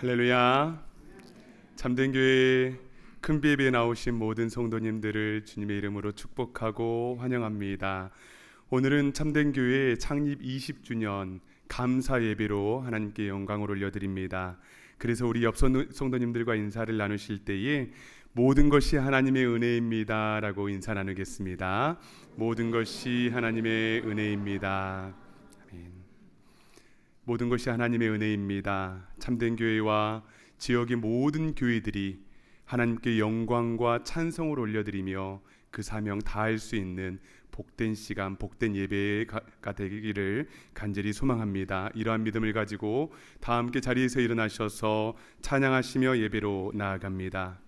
할렐루야. 참된교회 큰비예배에 나오신 모든 성도님들을 주님의 이름으로 축복하고 환영합니다. 오늘은 참된교회 창립 20주년 감사 예배로 하나님께 영광을 올려드립니다. 그래서 우리 옆 성도님들과 인사를 나누실 때에 모든 것이 하나님의 은혜입니다 라고 인사 나누겠습니다. 모든 것이 하나님의 은혜입니다. 아멘. 모든 것이 하나님의 은혜입니다. 참된 교회와 지역의 모든 교회들이 하나님께 영광과 찬송을 올려드리며 그 사명 다할 수 있는 복된 시간, 복된 예배가 되기를 간절히 소망합니다. 이러한 믿음을 가지고 다 함께 자리에서 일어나셔서 찬양하시며 예배로 나아갑니다.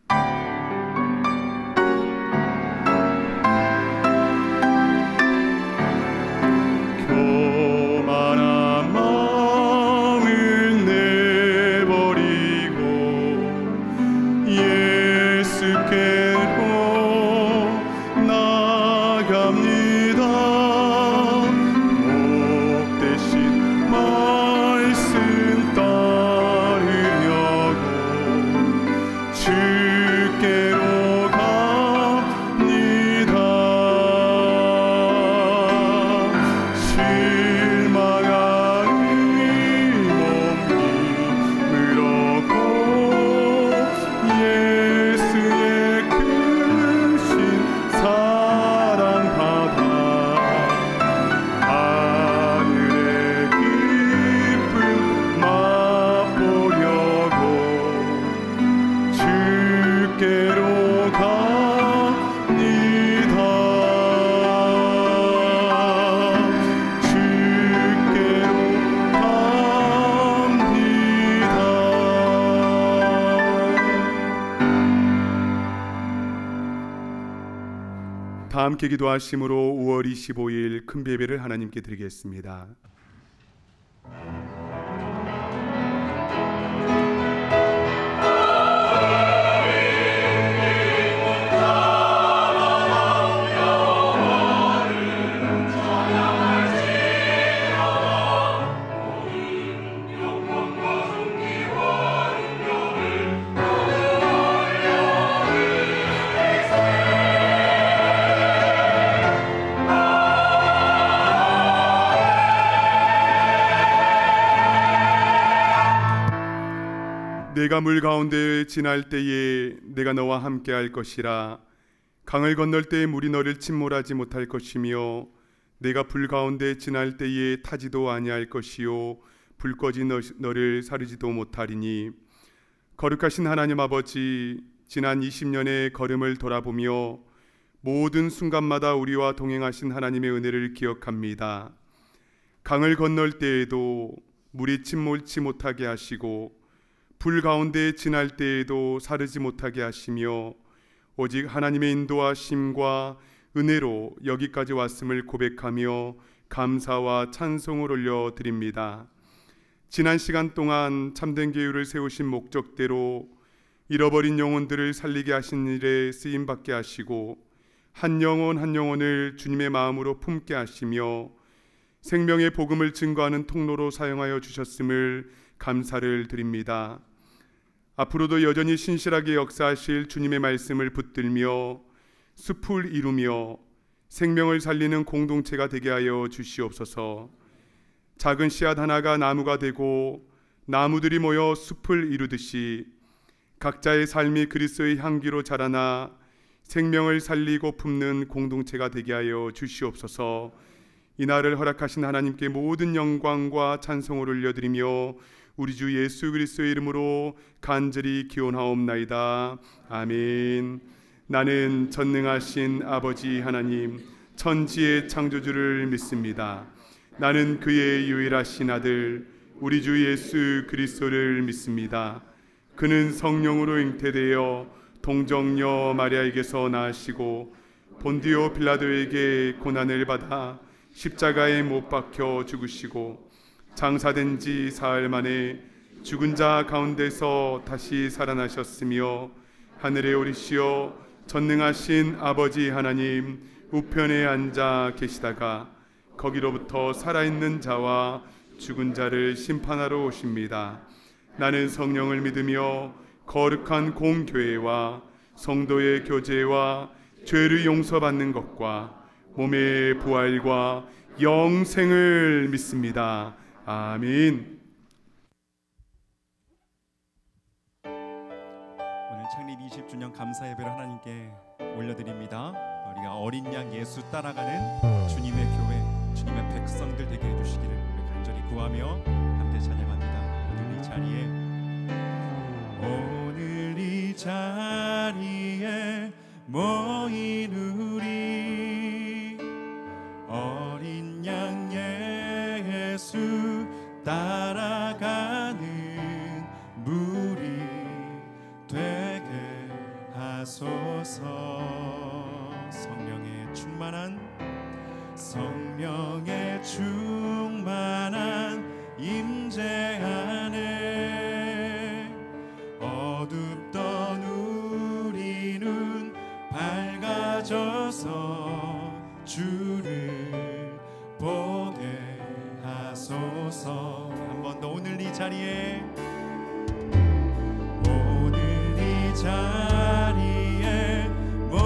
다 함께 기도하심으로 5월 25일 큰비예배를 하나님께 드리겠습니다. 내가 물 가운데 지날 때에 내가 너와 함께 할 것이라. 강을 건널 때에 물이 너를 침몰하지 못할 것이며 내가 불 가운데 지날 때에 타지도 아니할 것이요 불 꺼지 너를 사르지도 못하리니. 거룩하신 하나님 아버지, 지난 20년의 걸음을 돌아보며 모든 순간마다 우리와 동행하신 하나님의 은혜를 기억합니다. 강을 건널 때에도 물이 침몰치 못하게 하시고 불 가운데 지날 때에도 사르지 못하게 하시며 오직 하나님의 인도하심과 은혜로 여기까지 왔음을 고백하며 감사와 찬송을 올려드립니다. 지난 시간 동안 참된 교회를 세우신 목적대로 잃어버린 영혼들을 살리게 하신 일에 쓰임받게 하시고 한 영혼 한 영혼을 주님의 마음으로 품게 하시며 생명의 복음을 증거하는 통로로 사용하여 주셨음을 감사를 드립니다. 앞으로도 여전히 신실하게 역사하실 주님의 말씀을 붙들며 숲을 이루며 생명을 살리는 공동체가 되게 하여 주시옵소서. 작은 씨앗 하나가 나무가 되고 나무들이 모여 숲을 이루듯이 각자의 삶이 그리스도의 향기로 자라나 생명을 살리고 품는 공동체가 되게 하여 주시옵소서. 이날을 허락하신 하나님께 모든 영광과 찬송을 올려드리며 우리 주 예수 그리스도의 이름으로 간절히 기원하옵나이다. 아멘. 나는 전능하신 아버지 하나님 천지의 창조주를 믿습니다. 나는 그의 유일하신 아들 우리 주 예수 그리스도를 믿습니다. 그는 성령으로 잉태되어 동정녀 마리아에게서 나시고 본디오 빌라도에게 고난을 받아 십자가에 못 박혀 죽으시고 장사된 지 사흘 만에 죽은 자 가운데서 다시 살아나셨으며 하늘에 오르시어 전능하신 아버지 하나님 우편에 앉아 계시다가 거기로부터 살아있는 자와 죽은 자를 심판하러 오십니다. 나는 성령을 믿으며 거룩한 공교회와 성도의 교제와 죄를 용서받는 것과 몸의 부활과 영생을 믿습니다. 아멘. 오늘 창립 20주년 감사 예배를 하나님께 올려드립니다. 우리가 어린 양 예수 따라가는 주님의 교회, 주님의 백성들 되게 해주시기를 우리 간절히 구하며 함께 찬양합니다. 오늘 이 자리에 모인 우리 어린 양 예수 따라가는 무리 되게 하소서. 성령의 충만한 임재 안에 어둡던 우리 눈 밝아져서 주를 보게 하소서. 한 번 더 오늘 이 자리에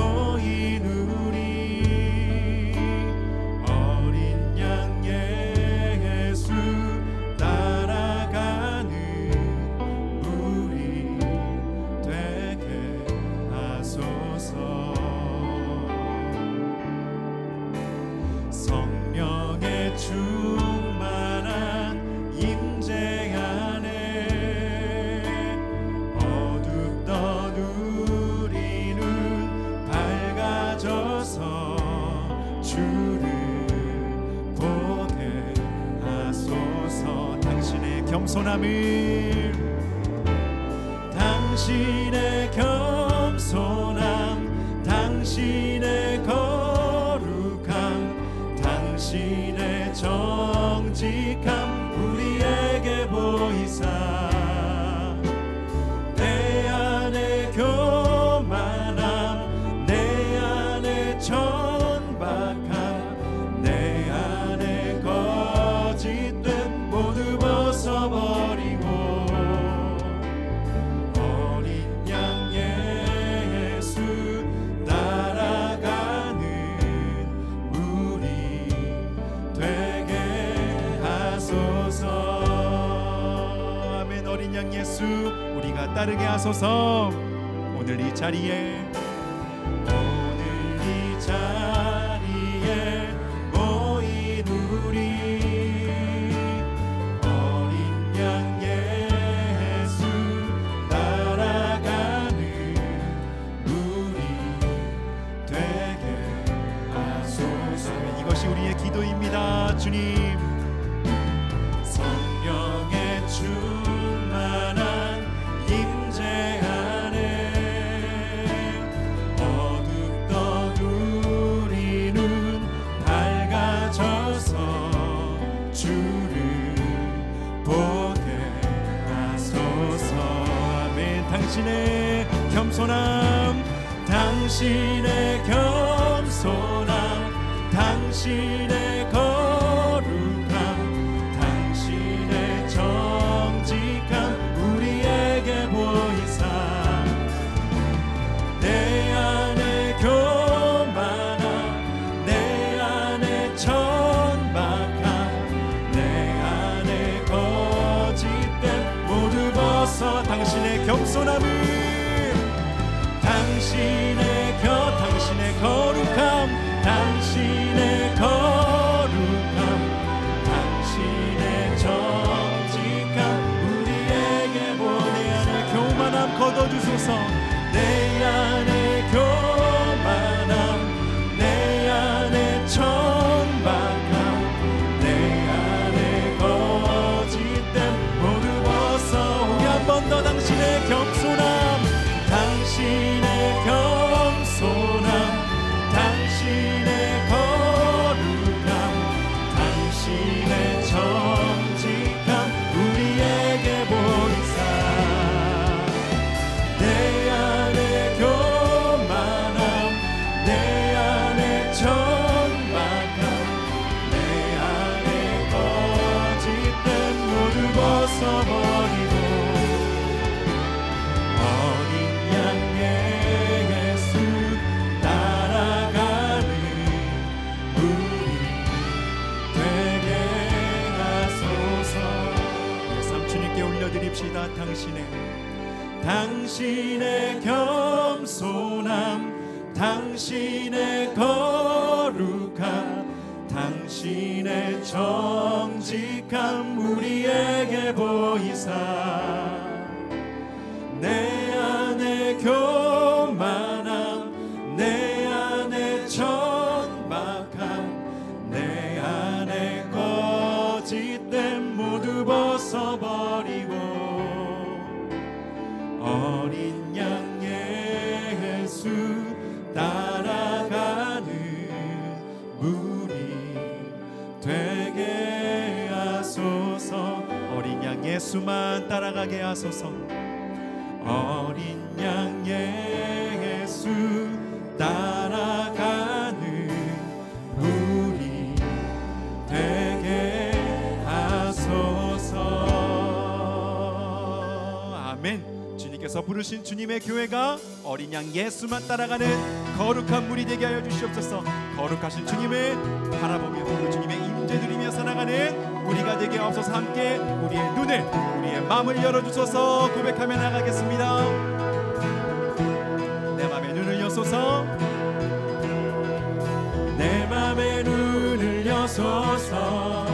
모인 우리 어린 양 예수 따라가는 우리 되게 하소서. 성령의 충만한 임재 안에 어둡던 우리는 밝아져서 주를 보게 하소서. 당신의 겸손함을, 당신의 겸손함, 당신의 거룩함, 당신의 정직함 우리에게 보이사 내 안에 교만함, 내 안에 천박함, 내 안에 거짓됨 모두 벗어버리고 어린 양 예수 따라가는 우리 되게 하소서. 아멘. 어린 양 예수 우리가 따르게 하소서. 오늘 이 자리에 모인 우리 어린 양 예수 따라가는 우리 되게 하소서. 이것이 우리의 기도입니다. 주님, 성령의 충만한 임재 안에 어둡던 우리는 밝아져서 주를 보게 하소서. 아멘. 당신의 겸손함, 당신의 겸손함, 당신의 거룩함, 당신의 정직함 우리에게 보이사 내 안에 교만함, 내 안에 천박함, 내 안에 거짓됨 모두 벗어 당신의 겸손함을, 당신의 거룩함, 당신의 거룩함, 당신의 정직함 우리에게 내 안에 교만함 걷어주소서. 내 안에 교만함, 내 안에 천박함, 내 안에 거짓됨 모두 벗어. 우리 한 번 더 당신의 겸손함, 때마다 당신의 겸손함, 당신의 거룩함, 당신의 정직함 우리에게 보이사 내 안에 교만함, 내 안에 천박함, 내 안에 거짓됨 모두 벗어버리고 어린 양 예수 따라가는 무리 되게 하소서. 어린 양 예수만 따라가게 하소서. 어린 양 예수 따라가는 우리 되게 하소서. 아멘. 주님께서 부르신 주님의 교회가 어린 양 예수만 따라가는 거룩한 무리 되게 하여 주시옵소서. 거룩하신 주님을 바라보며 그 주님의 임재 누리며 살아가는 우리가 되게 하옵소서. 함께 우리의 눈을, 우리의 마음을 열어주소서. 고백하며 나가겠습니다. 내 맘의 눈을 여소서. 내 맘의 눈을 여소서.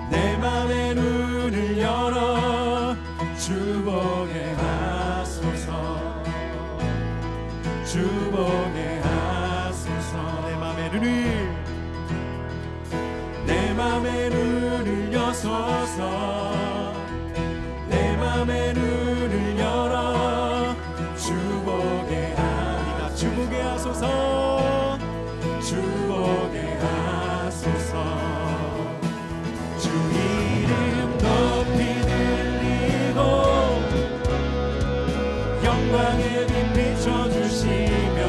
내 맘의 눈을 열어 주보게 하소서. 주보게 하소서. 내 맘의 눈을, 내 맘의 눈을 여소서. 내 맘의 눈을 열어 주보게 하소서. 주보게 하소서. 주보게 하소서. 주 이름 높이 들리고 영광의 빛 비춰주시며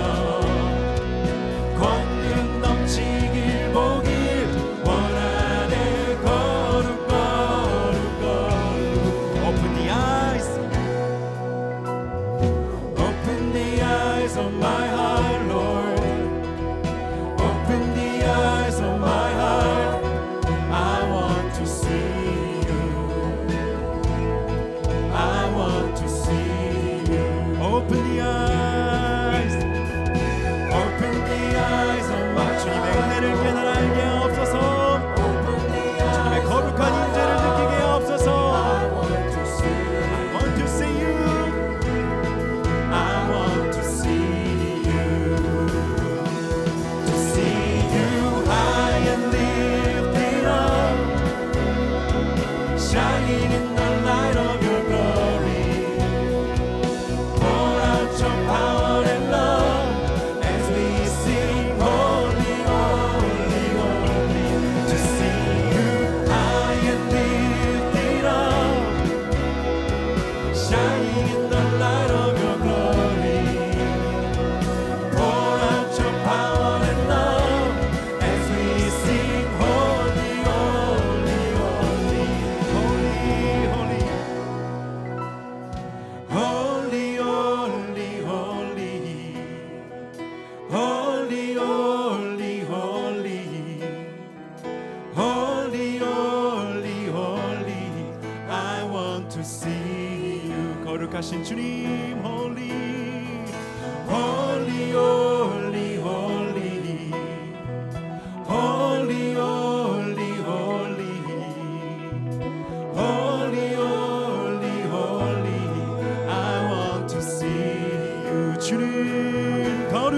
권능 넘치길 보길 원하네. 거룩 거룩 거룩. Open the eyes, open the eyes of my heart, Lord. Open the eyes of my heart. I want to see you. I want to see you. Open the eyes, open the eyes of my heart. 주님의 은혜를 깨달아 알게 하옵소서. 주님의 거룩한 임재를 느끼게 하옵소서. I want to see you. I want to see you. To see you high and lifted up, shining in the light of your glory. Pour out your power and love as we sing holy, holy, holy. To see you high and lifted up, shining in the light of your glory. Pour out your power and love as we sing holy, holy, holy, holy, holy, holy, holy, holy, holy, holy, holy, holy. I want to see you. 거룩하신 주님, holy, holy, holy, holy, holy, holy, holy, holy, holy, holy. I want to see you. 주님 거룩,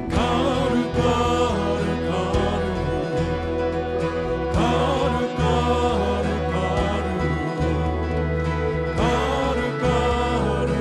거룩, 거룩, 거룩, 거룩, 거룩, 거룩, 거룩, 거룩,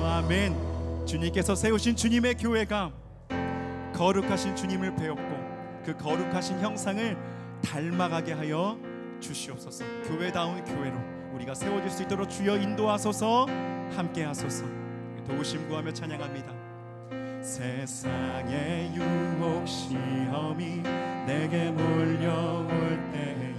아멘. 주님께서 세우신 주님의 교회가 거룩하신 주님을 배웠고 그 거룩하신 형상을 닮아가게 하여 주시옵소서. 교회다운 교회로 우리가 세워질 수 있도록 주여 인도하소서. 함께 하소서. 도우심 구하며 찬양합니다. 세상의 유혹 시험이 내게 몰려올 때에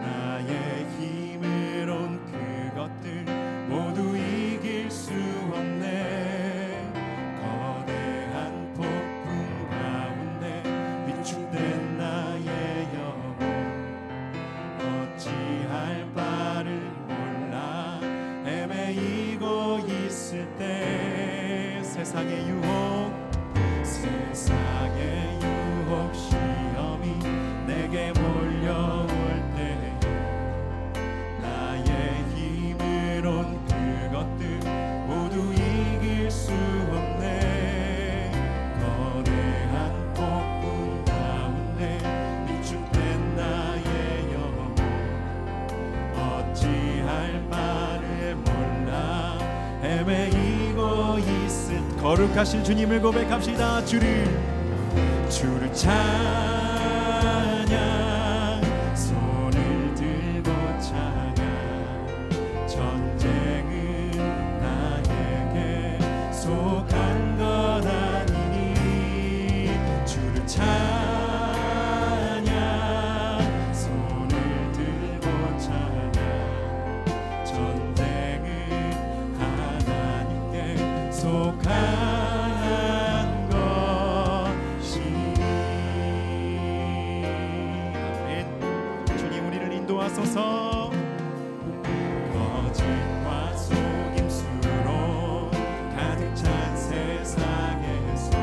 나의 힘으론 그것들 모두 이길 수 없네. 거대한 폭풍 가운데 위축된 나의 영혼 어찌할 바를 몰라 헤매이고 있을 때 세상의 유혹 시험이 내게 몰려올 때 나의 힘으론 그것들 모두 이길 수 없네. 거대한 폭풍 가운데 위축된 나의 영혼 어찌할 바를 몰라 헤매이고 있을 거룩하신 주님을 고백합시다. 주를 찬양 손을 들고 찬양 전쟁은 나에게 속한 것 아니니 주를 찬양 손을 들고 찬양 전쟁은 하나님께 속한 인도하소서. 거짓과 속임수로 가득 찬 세상에서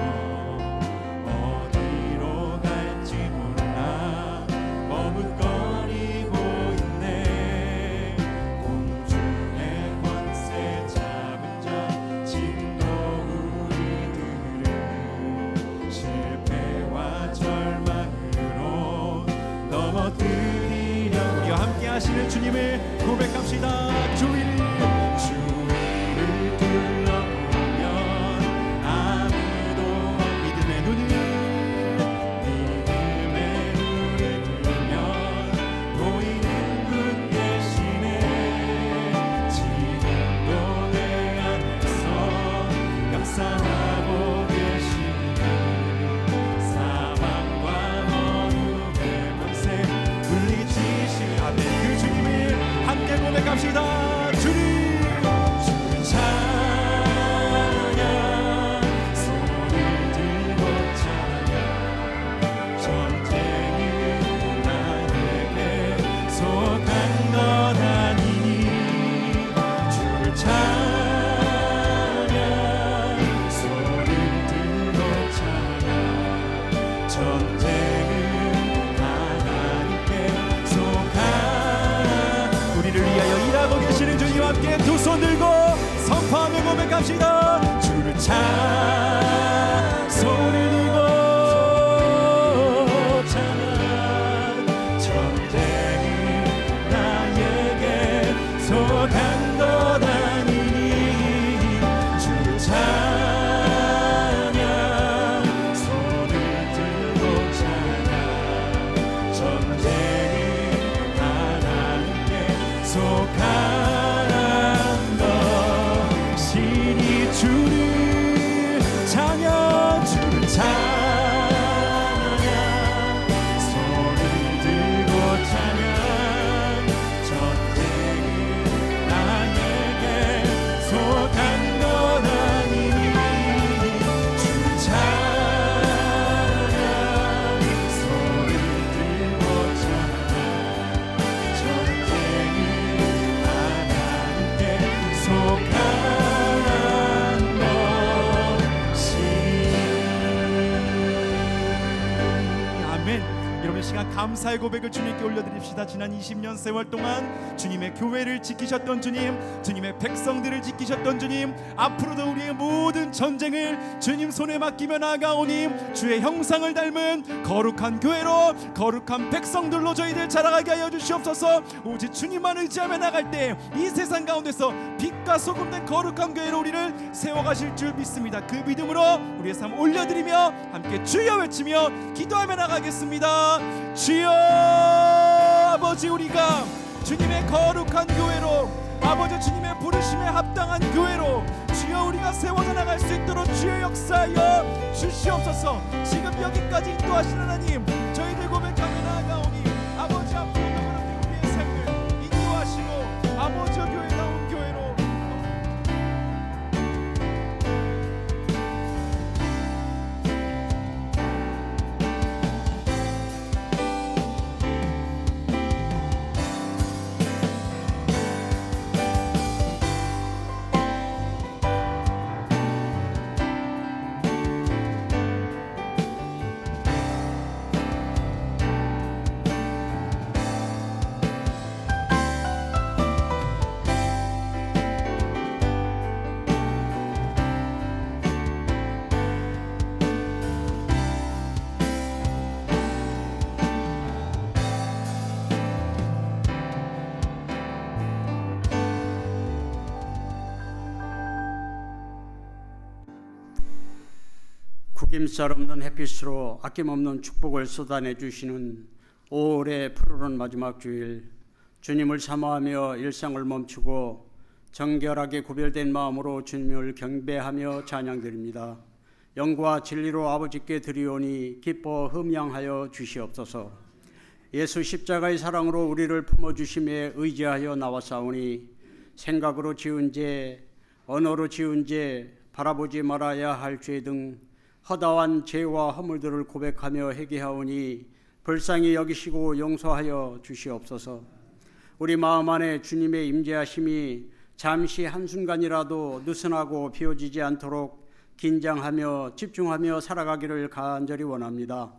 어디로 갈지 몰라 머뭇거리고 있네. 공중의 권세 잡은 자 지금도 우리들을 실패와 절망으로 넘어뜨리 함께 하시는 주님을 고백합시다. 주위를 둘러보면 아무도 믿음의 눈을 들면 보이는 분 계시네. 지금도 내 안에서 역사하고 계시네. 사망과 어둠의 권세 물리치시 그 주님을 함께 고백합시다. 주를 찬양 손을 들고 찬양 전쟁은 나에게 속한 것 아니니 주를 찬양 손을 들고 찬양 전쟁은 하나님께 속한 우리를 위하여 일하고 계시는 주님 함께 두 손 들고 선포하며 고백합시다. 주를 찬양 손을 들고 찬양 전쟁은 나에게 속한 것 아니니 주를 찬양 손을 들고 찬양 전쟁은 속한 것이니 주 감사의 고백을 주님께 올려드립시다. 지난 20년 세월 동안 주님의 교회를 지키셨던 주님, 주님의 백성들을 지키셨던 주님, 앞으로도 우리의 모든 전쟁을 주님 손에 맡기며 나아가오니 주의 형상을 닮은 거룩한 교회로, 거룩한 백성들로 저희들 자라가게 하여 주시옵소서. 오직 주님만 의지하며 나갈 때 이 세상 가운데서 빛과 소금된 거룩한 교회로 우리를 세워가실 줄 믿습니다. 그 믿음으로 우리의 삶 올려드리며 함께 주여 외치며 기도하며 나가겠습니다. 주여, 아버지, 우리가 주님의 거룩한 교회로, 아버지 주님의 부르심에 합당한 교회로 주여 우리가 세워져 나갈 수 있도록 주여 역사하여 주시옵소서. 지금 여기까지 인도하신 하나님, 저희들 고백하며 나아가오니 아버지 앞으로 우리의 삶을 인도하시고 아버지 교회다운 교회로 구김살 없는 햇빛으로 아낌없는 축복을 쏟아내 주시는 5월의 푸르른 마지막 주일, 주님을 사모하며 일상을 멈추고 정결하게 구별된 마음으로 주님을 경배하며 찬양드립니다. 영과 진리로 아버지께 드리오니 기뻐 흠양하여 주시옵소서. 예수 십자가의 사랑으로 우리를 품어주심에 의지하여 나왔사오니 생각으로 지은 죄, 언어로 지은 죄, 바라보지 말아야 할 죄 등 허다한 죄와 허물들을 고백하며 회개하오니 불쌍히 여기시고 용서하여 주시옵소서. 우리 마음 안에 주님의 임재하심이 잠시 한순간이라도 느슨하고 비워지지 않도록 긴장하며 집중하며 살아가기를 간절히 원합니다.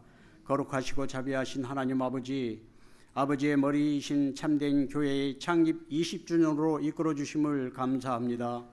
거룩하시고 자비하신 하나님 아버지, 아버지의 머리이신 참된 교회의 창립 20주년으로 이끌어 주심을 감사합니다.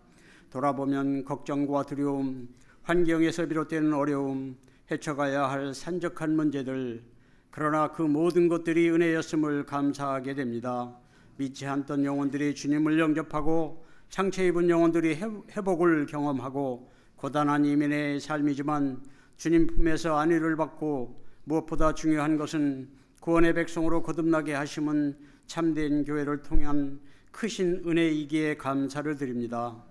돌아보면 걱정과 두려움, 환경에서 비롯되는 어려움, 헤쳐가야 할 산적한 문제들, 그러나 그 모든 것들이 은혜였음을 감사하게 됩니다. 믿지 않던 영혼들이 주님을 영접하고 상처 입은 영혼들이 회복을 경험하고 고단한 이민의 삶이지만 주님 품에서 안위를 받고 무엇보다 중요한 것은 구원의 백성으로 거듭나게 하심은 참된 교회를 통한 크신 은혜이기에 감사를 드립니다.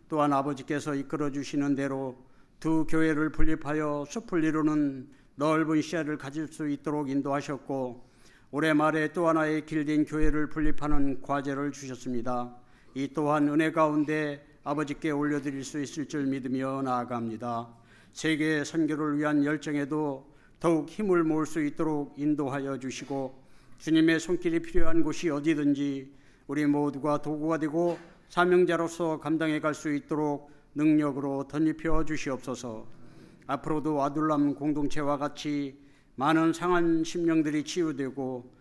또한 아버지께서 이끌어 주시는 대로 두 교회를 분립하여 숲을 이루는 넓은 시야를 가질 수 있도록 인도하셨고 올해 말에 또 하나의 길된 교회를 분립하는 과제를 주셨습니다. 이 또한 은혜 가운데 아버지께 올려드릴 수 있을 줄 믿으며 나아갑니다. 세계 선교를 위한 열정에도 더욱 힘을 모을 수 있도록 인도하여 주시고 주님의 손길이 필요한 곳이 어디든지 우리 모두가 도구가 되고 사명자로서 감당해 갈 수 있도록 능력으로 덧입혀 주시옵소서. 앞으로도 아둘람 공동체와 같이 많은 상한 심령들이 치유되고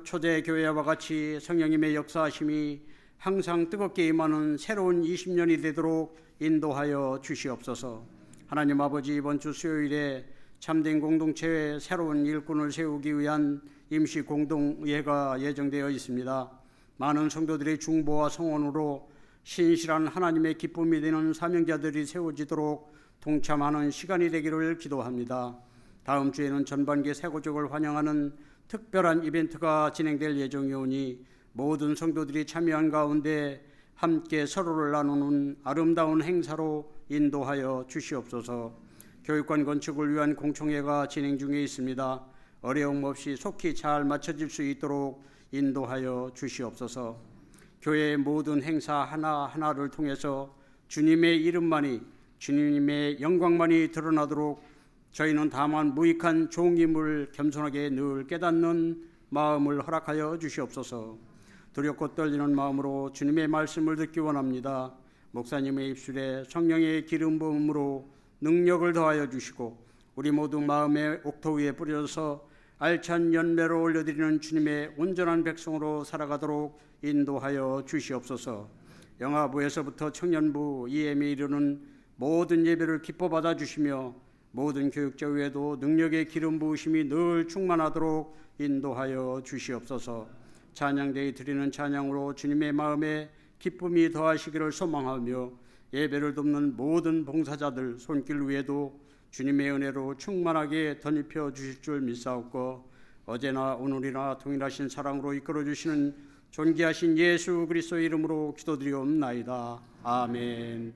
초대 교회와 같이 성령님의 역사하심이 항상 뜨겁게 임하는 새로운 20년이 되도록 인도하여 주시옵소서. 하나님 아버지, 이번 주 수요일에 참된 공동체의 새로운 일꾼을 세우기 위한 임시 공동의회가 예정되어 있습니다. 많은 성도들의 중보와 성원으로 신실한 하나님의 기쁨이 되는 사명자들이 세워지도록 동참하는 시간이 되기를 기도합니다. 다음 주에는 전반기 새고족을 환영하는 특별한 이벤트가 진행될 예정이오니 모든 성도들이 참여한 가운데 함께 서로를 나누는 아름다운 행사로 인도하여 주시옵소서. 교육관 건축을 위한 공청회가 진행 중에 있습니다. 어려움 없이 속히 잘 마쳐질 수 있도록 인도하여 주시옵소서. 교회의 모든 행사 하나하나를 통해서 주님의 이름만이, 주님의 영광만이 드러나도록 저희는 다만 무익한 종임을 겸손하게 늘 깨닫는 마음을 허락하여 주시옵소서. 두렵고 떨리는 마음으로 주님의 말씀을 듣기 원합니다. 목사님의 입술에 성령의 기름 부음으로 능력을 더하여 주시고 우리 모두 마음의 옥토 위에 뿌려서 알찬 연배로 올려드리는 주님의 온전한 백성으로 살아가도록 인도하여 주시옵소서. 영아부에서부터 청년부 EM에 이르는 모든 예배를 기뻐 받아 주시며 모든 교육자 외에도 능력의 기름 부으심이 늘 충만하도록 인도하여 주시옵소서. 찬양대에 드리는 찬양으로 주님의 마음에 기쁨이 더하시기를 소망하며 예배를 돕는 모든 봉사자들 손길 위에도 주님의 은혜로 충만하게 덧입혀 주실 줄 믿사옵고 어제나 오늘이나 동일하신 사랑으로 이끌어 주시는 존귀하신 예수 그리스도의 이름으로 기도드리옵나이다. 아멘.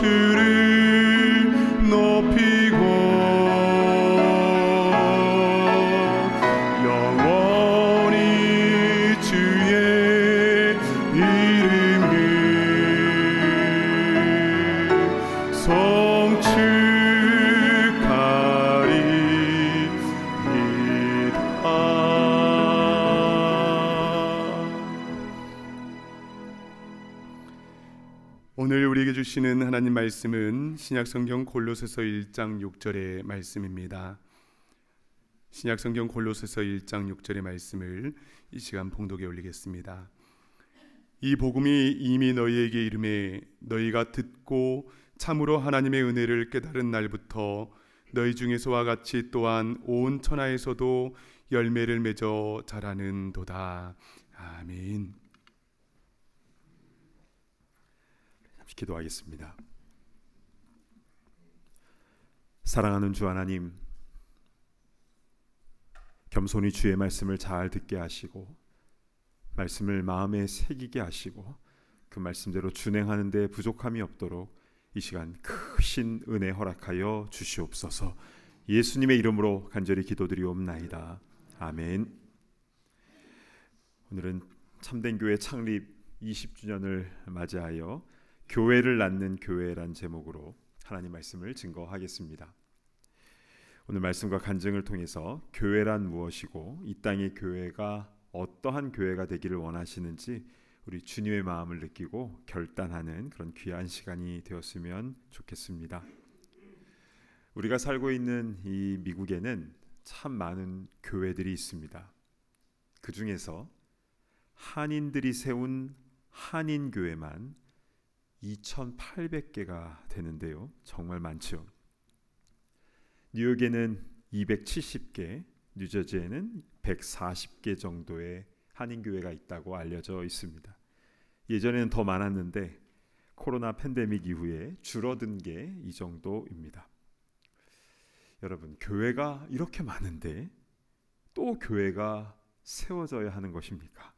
주를 높이고 영원히 주의 이름을 오늘 우리에게 주시는 하나님 말씀은 신약성경 골로새서 1장 6절의 말씀입니다. 신약성경 골로새서 1장 6절의 말씀을 이 시간 봉독에 올리겠습니다. 이 복음이 이미 너희에게 이름에 너희가 듣고 참으로 하나님의 은혜를 깨달은 날부터 너희 중에서와 같이 또한 온 천하에서도 열매를 맺어 자라는도다. 아멘. 기도하겠습니다. 사랑하는 주 하나님, 겸손히 주의 말씀을 잘 듣게 하시고 말씀을 마음에 새기게 하시고 그 말씀대로 준행하는 데 부족함이 없도록 이 시간 크신 은혜 허락하여 주시옵소서. 예수님의 이름으로 간절히 기도드리옵나이다. 아멘. 오늘은 참된 교회 창립 20주년을 맞이하여 교회를 낳는 교회란 제목으로 하나님 말씀을 증거하겠습니다. 오늘 말씀과 간증을 통해서 교회란 무엇이고 이 땅의 교회가 어떠한 교회가 되기를 원하시는지 우리 주님의 마음을 느끼고 결단하는 그런 귀한 시간이 되었으면 좋겠습니다. 우리가 살고 있는 이 미국에는 참 많은 교회들이 있습니다. 그 중에서 한인들이 세운 한인교회만 2,800개가 되는데요. 정말 많죠. 뉴욕에는 270개, 뉴저지에는 140개 정도의 한인교회가 있다고 알려져 있습니다. 예전에는 더 많았는데 코로나 팬데믹 이후에 줄어든 게 이 정도입니다. 여러분, 교회가 이렇게 많은데 또 교회가 세워져야 하는 것입니까?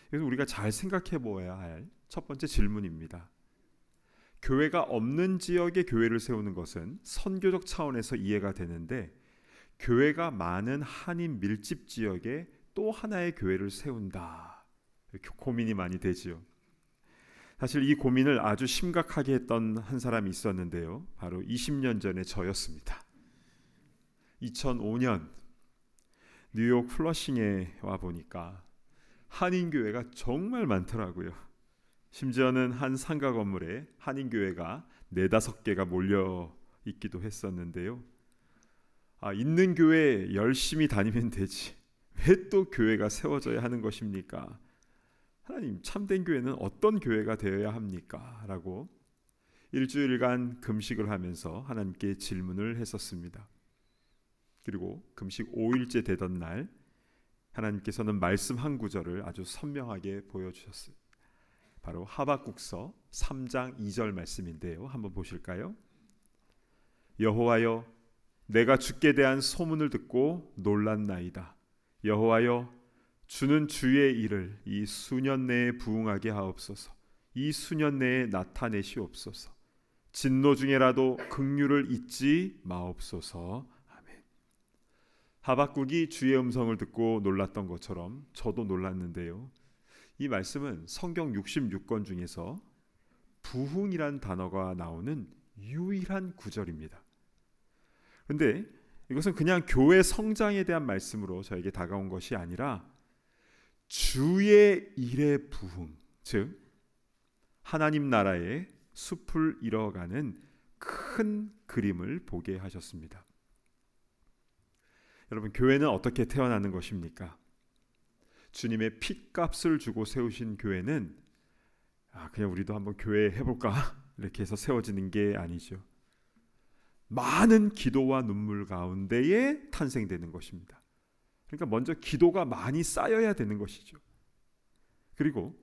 그래서 우리가 잘 생각해 보아야 할 첫 번째 질문입니다. 교회가 없는 지역에 교회를 세우는 것은 선교적 차원에서 이해가 되는데 교회가 많은 한인 밀집 지역에 또 하나의 교회를 세운다. 이렇게 고민이 많이 되지요. 사실 이 고민을 아주 심각하게 했던 한 사람이 있었는데요. 바로 20년 전에 저였습니다. 2005년 뉴욕 플러싱에 와 보니까 한인교회가 정말 많더라고요. 심지어는 한 상가 건물에 한인교회가 4-5개가 몰려 있기도 했었는데요. 있는 교회 열심히 다니면 되지 왜 또 교회가 세워져야 하는 것입니까? 하나님, 참된 교회는 어떤 교회가 되어야 합니까? 라고 일주일간 금식을 하면서 하나님께 질문을 했었습니다. 그리고 금식 5일째 되던 날 하나님께서는 말씀 한 구절을 아주 선명하게 보여주셨어요. 바로 하박국서 3장 2절 말씀인데요. 한번 보실까요? 여호와여, 내가 주께 대한 소문을 듣고 놀랐나이다. 여호와여, 주는 주의 일을 이 수년 내에 부응하게 하옵소서. 이 수년 내에 나타내시옵소서. 진노 중에라도 긍휼을 잊지 마옵소서. 아멘. 하박국이 주의 음성을 듣고 놀랐던 것처럼 저도 놀랐는데요. 이 말씀은 성경 66권 중에서 부흥이란 단어가 나오는 유일한 구절입니다. 그런데 이것은 그냥 교회 성장에 대한 말씀으로 저에게 다가온 것이 아니라 주의 일의 부흥, 즉 하나님 나라의 숲을 이뤄가는 큰 그림을 보게 하셨습니다. 여러분, 교회는 어떻게 태어나는 것입니까? 주님의 핏값을 주고 세우신 교회는 그냥 우리도 한번 교회 해볼까? 이렇게 해서 세워지는 게 아니죠. 많은 기도와 눈물 가운데에 탄생되는 것입니다. 그러니까 먼저 기도가 많이 쌓여야 되는 것이죠. 그리고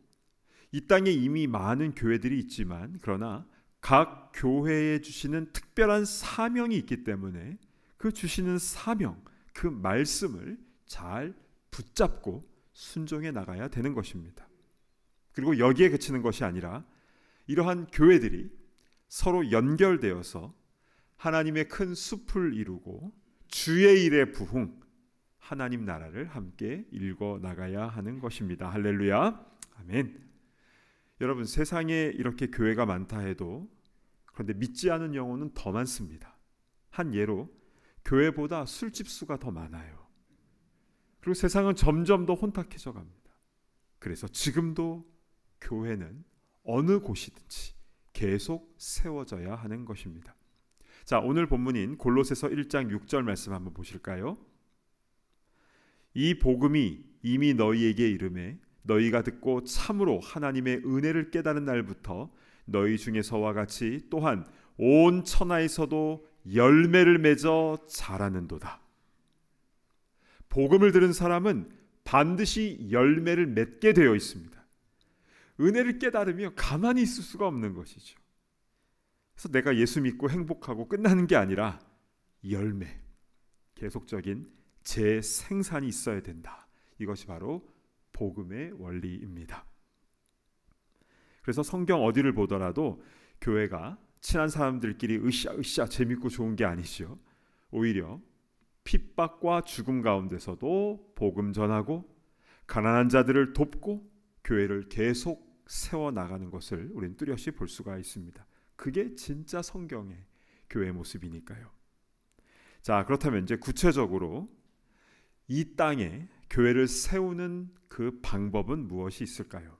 이 땅에 이미 많은 교회들이 있지만 그러나 각 교회에 주시는 특별한 사명이 있기 때문에 그 주시는 사명, 그 말씀을 잘 붙잡고 순종해 나가야 되는 것입니다. 그리고 여기에 그치는 것이 아니라 이러한 교회들이 서로 연결되어서 하나님의 큰 숲을 이루고 주의 일에 부흥, 하나님 나라를 함께 읽어 나가야 하는 것입니다. 할렐루야. 아멘. 여러분, 세상에 이렇게 교회가 많다 해도 그런데 믿지 않은 영혼은 더 많습니다. 한 예로 교회보다 술집 수가 더 많아요. 그리고 세상은 점점 더 혼탁해져 갑니다. 그래서 지금도 교회는 어느 곳이든지 계속 세워져야 하는 것입니다. 자, 오늘 본문인 골로새서 1장 6절 말씀 한번 보실까요? 이 복음이 이미 너희에게 이르매 너희가 듣고 참으로 하나님의 은혜를 깨달은 날부터 너희 중에서와 같이 또한 온 천하에서도 열매를 맺어 자라는도다. 복음을 들은 사람은 반드시 열매를 맺게 되어 있습니다. 은혜를 깨달으며 가만히 있을 수가 없는 것이죠. 그래서 내가 예수 믿고 행복하고 끝나는 게 아니라 열매, 계속적인 재생산이 있어야 된다. 이것이 바로 복음의 원리입니다. 그래서 성경 어디를 보더라도 교회가 친한 사람들끼리 으쌰으쌰 재밌고 좋은 게 아니죠. 오히려 핍박과 죽음 가운데서도 복음 전하고 가난한 자들을 돕고 교회를 계속 세워나가는 것을 우리는 뚜렷이 볼 수가 있습니다. 그게 진짜 성경의 교회 모습이니까요. 자, 그렇다면 이제 구체적으로 이 땅에 교회를 세우는 그 방법은 무엇이 있을까요?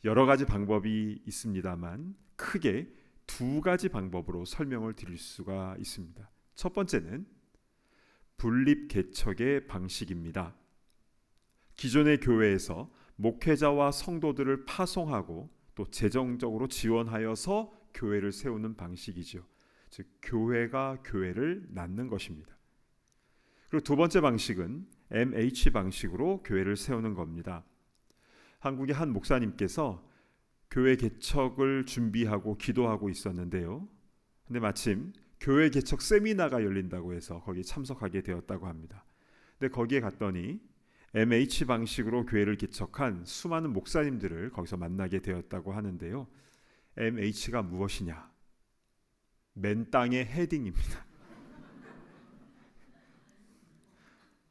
여러 가지 방법이 있습니다만 크게 두 가지 방법으로 설명을 드릴 수가 있습니다. 첫 번째는 분립 개척의 방식입니다. 기존의 교회에서 목회자와 성도들을 파송하고 또 재정적으로 지원하여서 교회를 세우는 방식이죠. 즉 교회가 교회를 낳는 것입니다. 그리고 두 번째 방식은 MH 방식으로 교회를 세우는 겁니다. 한국의 한 목사님께서 교회 개척을 준비하고 기도하고 있었는데요. 근데 마침 교회 개척 세미나가 열린다고 해서 거기에 참석하게 되었다고 합니다. 근데 거기에 갔더니 MH 방식으로 교회를 개척한 수많은 목사님들을 거기서 만나게 되었다고 하는데요. MH가 무엇이냐? 맨 땅의 헤딩입니다.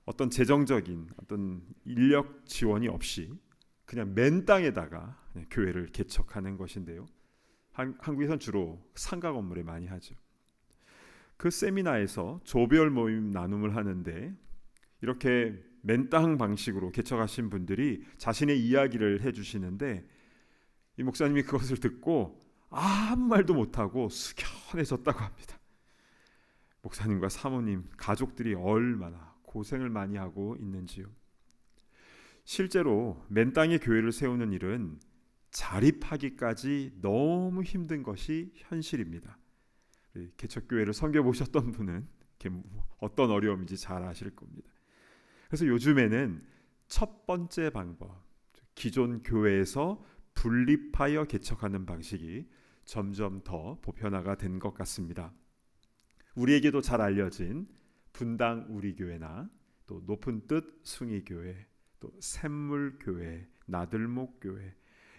어떤 재정적인 어떤 인력 지원이 없이 그냥 맨 땅에다가 그냥 교회를 개척하는 것인데요. 한국에서는 주로 상가 건물에 많이 하죠. 그 세미나에서 조별 모임 나눔을 하는데 이렇게 맨 땅 방식으로 개척하신 분들이 자신의 이야기를 해주시는데 이 목사님이 그것을 듣고 아무 말도 못하고 숙연해졌다고 합니다. 목사님과 사모님, 가족들이 얼마나 고생을 많이 하고 있는지요. 실제로 맨 땅에 교회를 세우는 일은 자립하기까지 너무 힘든 것이 현실입니다. 개척교회를 섬겨보셨던 분은 어떤 어려움인지 잘 아실 겁니다. 그래서 요즘에는 첫 번째 방법, 기존 교회에서 분립하여 개척하는 방식이 점점 더 보편화가 된 것 같습니다. 우리에게도 잘 알려진 분당 우리교회나 또 높은 뜻 숭이교회, 또 샘물교회, 나들목교회,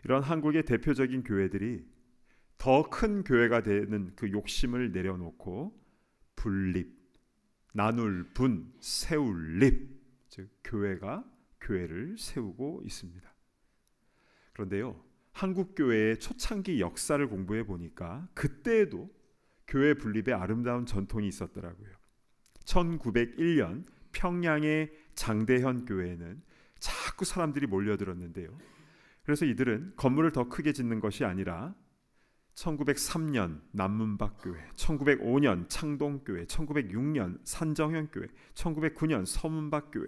이런 한국의 대표적인 교회들이 더 큰 교회가 되는 그 욕심을 내려놓고 분립, 나눌 분, 세울 립, 즉 교회가 교회를 세우고 있습니다. 그런데요, 한국 교회의 초창기 역사를 공부해 보니까 그때에도 교회 분립의 아름다운 전통이 있었더라고요. 1901년 평양의 장대현 교회에는 자꾸 사람들이 몰려들었는데요. 그래서 이들은 건물을 더 크게 짓는 것이 아니라 1903년 남문박교회, 1905년 창동교회, 1906년 산정현교회, 1909년 서문박교회,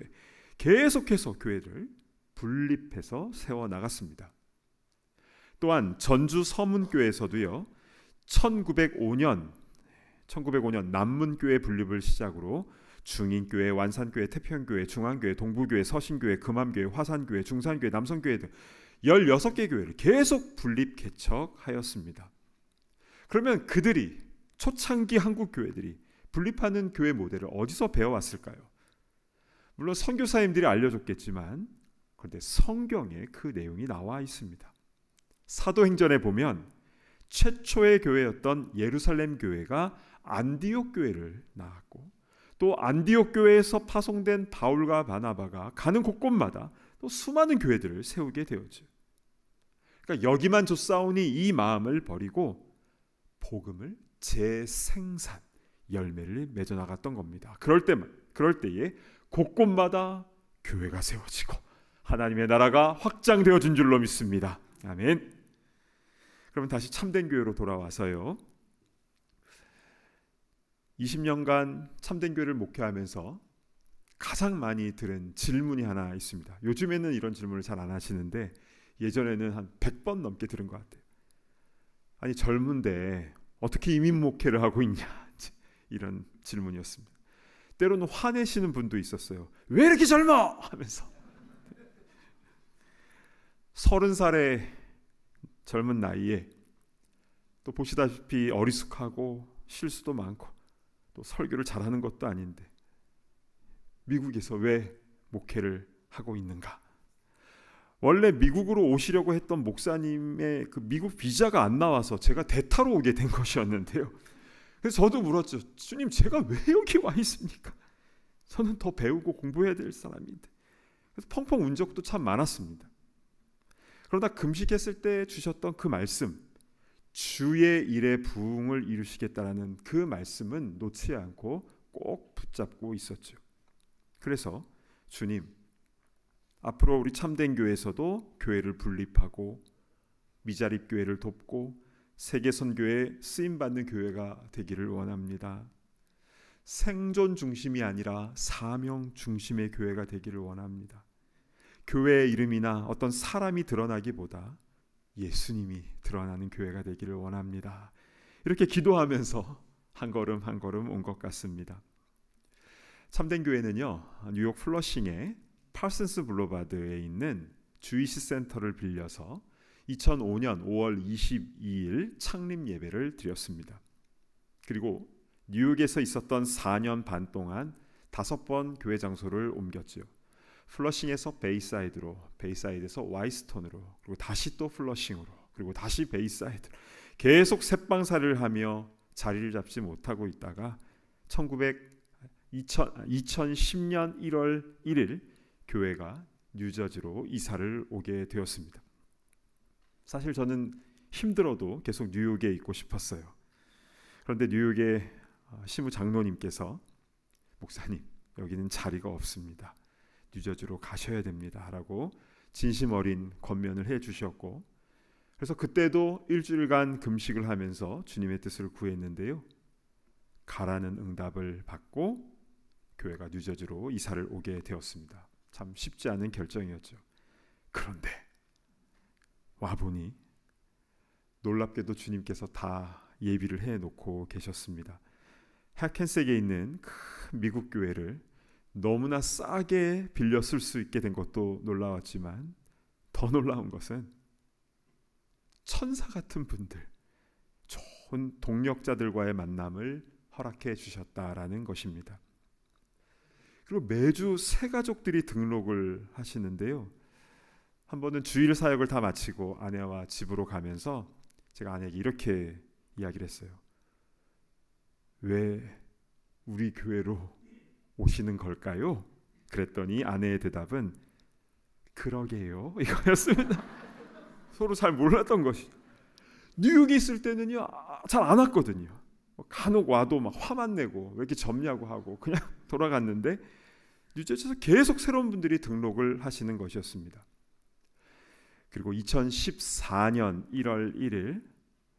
계속해서 교회를 분립해서 세워나갔습니다. 또한 전주 서문교회에서도요, 1905년 남문교회 분립을 시작으로 중인교회, 완산교회, 태평교회, 중앙교회, 동부교회, 서신교회, 금암교회, 화산교회, 중산교회, 남성교회 등 16개 교회를 계속 분립 개척하였습니다. 그러면 그들이, 초창기 한국 교회들이 분립하는 교회 모델을 어디서 배워왔을까요? 물론 선교사님들이 알려줬겠지만 그런데 성경에 그 내용이 나와 있습니다. 사도행전에 보면 최초의 교회였던 예루살렘 교회가 안디옥 교회를 낳았고, 또 안디옥 교회에서 파송된 바울과 바나바가 가는 곳곳마다 또 수많은 교회들을 세우게 되었죠. 그러니까 여기만 쫓아오니 이 마음을 버리고 복음을 재생산, 열매를 맺어 나갔던 겁니다. 그럴 때에 곳곳마다 교회가 세워지고 하나님의 나라가 확장되어진 줄로 믿습니다. 아멘. 그러면 다시 참된 교회로 돌아와서요, 20년간 참된 교회를 목회하면서 가장 많이 들은 질문이 하나 있습니다. 요즘에는 이런 질문을 잘 안 하시는데 예전에는 한 100번 넘게 들은 것 같아요. 아니, 젊은데 어떻게 이민 목회를 하고 있냐, 이런 질문이었습니다. 때로는 화내시는 분도 있었어요. 왜 이렇게 젊어? 하면서. 30살의 젊은 나이에 또 보시다시피 어리숙하고 실수도 많고 또 설교를 잘하는 것도 아닌데 미국에서 왜 목회를 하고 있는가? 원래 미국으로 오시려고 했던 목사님의 그 미국 비자가 안 나와서 제가 대타로 오게 된 것이었는데요. 그래서 저도 물었죠. 주님, 제가 왜 여기 와 있습니까? 저는 더 배우고 공부해야 될 사람인데. 그래서 펑펑 운 적도 참 많았습니다. 그러다 금식했을 때 주셨던 그 말씀, 주의 일에 부흥을 이루시겠다라는 그 말씀은 놓지 않고 꼭 붙잡고 있었죠. 그래서 주님, 앞으로 우리 참된 교회에서도 교회를 분립하고 미자립 교회를 돕고 세계선교에 쓰임받는 교회가 되기를 원합니다. 생존 중심이 아니라 사명 중심의 교회가 되기를 원합니다. 교회의 이름이나 어떤 사람이 드러나기보다 예수님이 드러나는 교회가 되기를 원합니다. 이렇게 기도하면서 한 걸음 한 걸음 온 것 같습니다. 참된 교회는요, 뉴욕 플러싱의 파슨스 블루바드에 있는 주이시 센터를 빌려서 2005년 5월 22일 창립 예배를 드렸습니다. 그리고 뉴욕에서 있었던 4년 반 동안 5번 교회 장소를 옮겼죠. 플러싱에서 베이사이드로, 베이사이드에서 와이스톤으로, 그리고 다시 또 플러싱으로, 그리고 다시 베이사이드, 계속 셋방사를 하며 자리를 잡지 못하고 있다가 2010년 1월 1일 교회가 뉴저지로 이사를 오게 되었습니다. 사실 저는 힘들어도 계속 뉴욕에 있고 싶었어요. 그런데 뉴욕의 시무 장로님께서 목사님, 여기는 자리가 없습니다. 뉴저지로 가셔야 됩니다. 라고 진심 어린 권면을 해주셨고, 그래서 그때도 일주일간 금식을 하면서 주님의 뜻을 구했는데요. 가라는 응답을 받고 교회가 뉴저지로 이사를 오게 되었습니다. 참 쉽지 않은 결정이었죠. 그런데 와보니 놀랍게도 주님께서 다 예비를 해놓고 계셨습니다. 해켄색에 있는 큰 미국 교회를 너무나 싸게 빌려 쓸 수 있게 된 것도 놀라웠지만 더 놀라운 것은 천사 같은 분들, 좋은 동력자들과의 만남을 허락해 주셨다라는 것입니다. 그리고 매주 새 가족들이 등록을 하시는데요. 한 번은 주일 사역을 다 마치고 아내와 집으로 가면서 제가 아내에게 이렇게 이야기를 했어요. 왜 우리 교회로 오시는 걸까요? 그랬더니 아내의 대답은 그러게요, 이거였습니다. 서로 잘 몰랐던 것이. 뉴욕에 있을 때는요, 잘 안 왔거든요. 간혹 와도 막 화만 내고 왜 이렇게 젊냐고 하고 그냥 돌아갔는데 뉴저지에서 계속 새로운 분들이 등록을 하시는 것이었습니다. 그리고 2014년 1월 1일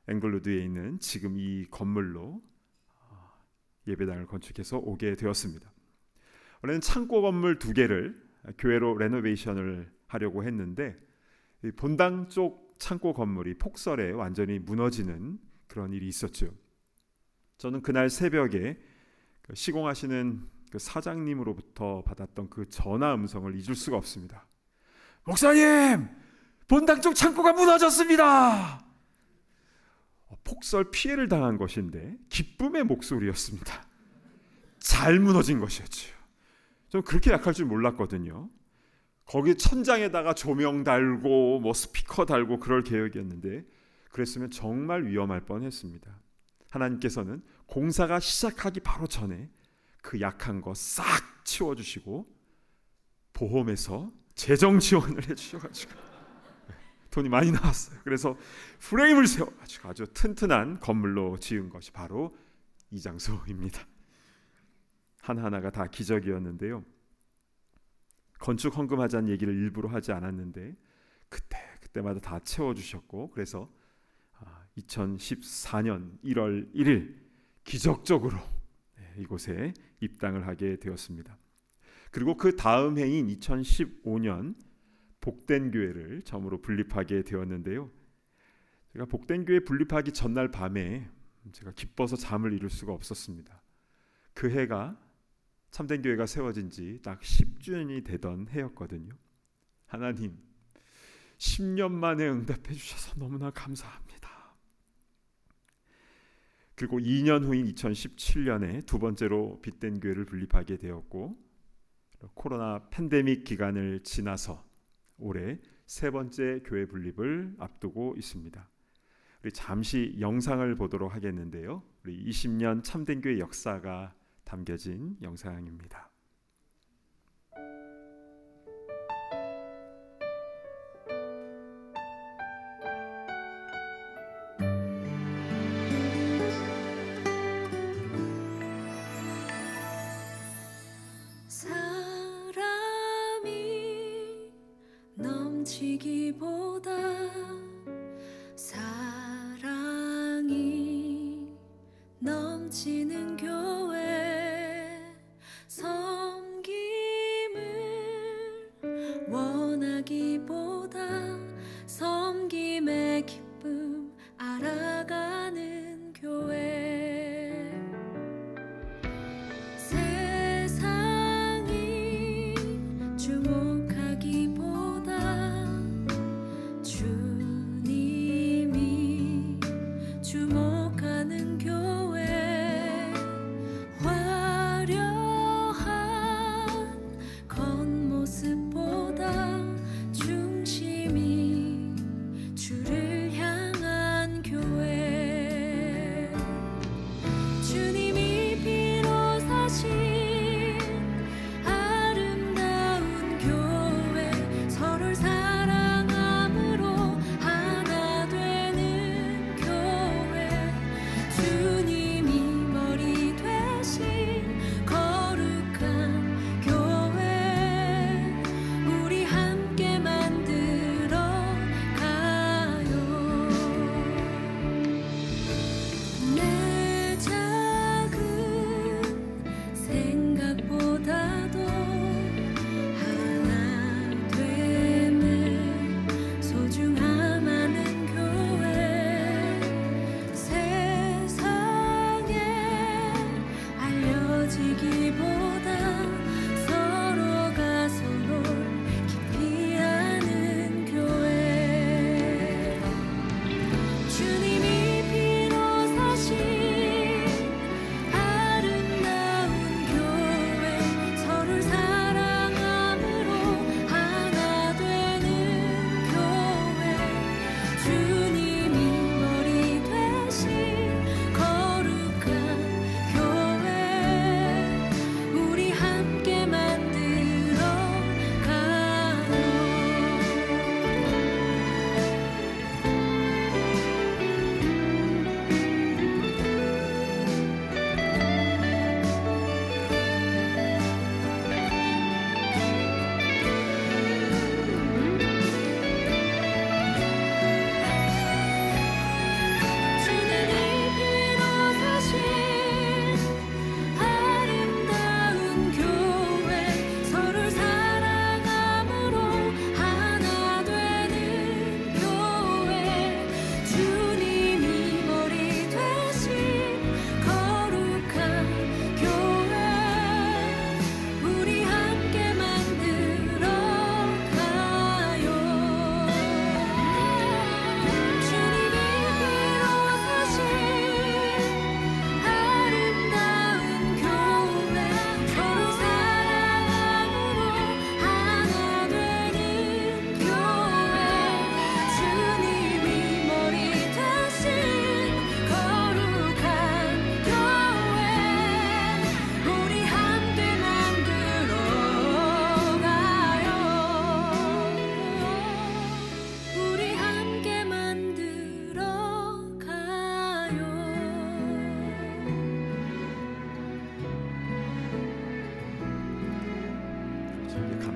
앵글우드에 있는 지금 이 건물로 예배당을 건축해서 오게 되었습니다. 원래는 창고 건물 2개를 교회로 레노베이션을 하려고 했는데 본당 쪽 창고 건물이 폭설에 완전히 무너지는 그런 일이 있었죠. 저는 그날 새벽에 시공하시는 그 사장님으로부터 받았던 그 전화 음성을 잊을 수가 없습니다. 목사님, 본당 쪽 창고가 무너졌습니다. 폭설 피해를 당한 것인데 기쁨의 목소리였습니다. 잘 무너진 것이었죠. 저는 그렇게 약할 줄 몰랐거든요. 거기 천장에다가 조명 달고 뭐 스피커 달고 그럴 계획이었는데 그랬으면 정말 위험할 뻔했습니다. 하나님께서는 공사가 시작하기 바로 전에 그 약한 거 싹 치워주시고 보험에서 재정 지원을 해주셔가지고 돈이 많이 나왔어요. 그래서 프레임을 세워가지고 아주 튼튼한 건물로 지은 것이 바로 이 장소입니다. 하나하나가 다 기적이었는데요. 건축 헌금하자는 얘기를 일부러 하지 않았는데 그때마다 다 채워주셨고, 그래서 2014년 1월 1일 기적적으로 이곳에 입당을 하게 되었습니다. 그리고 그 다음 해인 2015년 복된 교회를 처음으로 분립하게 되었는데요. 제가 복된 교회 분립하기 전날 밤에 제가 기뻐서 잠을 이룰 수가 없었습니다. 그 해가 참된 교회가 세워진 지 딱 10주년이 되던 해였거든요. 하나님, 10년 만에 응답해 주셔서 너무나 감사합니다. 그리고 2년 후인 2017년에 두 번째로 빛된 교회를 분립하게 되었고, 코로나 팬데믹 기간을 지나서 올해 세 번째 교회 분립을 앞두고 있습니다. 우리 잠시 영상을 보도록 하겠는데요. 우리 20년 참된 교회 역사가 담겨진 영상입니다. 사람이 넘치기보다 사랑이 넘치는 교회, 섬김을 원하기보다 섬김의 기쁨 알아가는 교회, 세상이 주목하기보다 주님이 주목하는 교회, 화려한 겉모습보다 중요한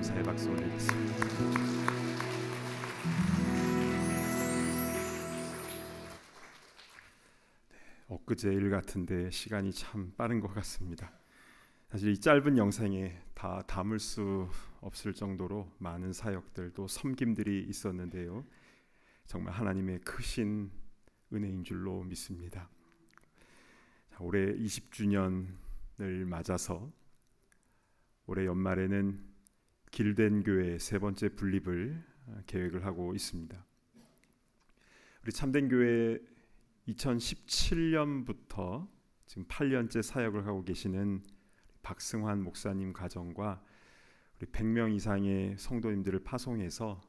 감사의 박수 올리겠습니다. 엊그제 일 같은데 시간이 참 빠른 것 같습니다. 사실 이 짧은 영상에 다 담을 수 없을 정도로 많은 사역들 또 섬김들이 있었는데요. 정말 하나님의 크신 은혜인 줄로 믿습니다. 올해 20주년을 맞아서 올해 연말에는 길된 교회 세 번째 분립을 계획을 하고 있습니다. 우리 참된 교회 2017년부터 지금 8년째 사역을 하고 계시는 박승환 목사님 가정과 우리 100명 이상의 성도님들을 파송해서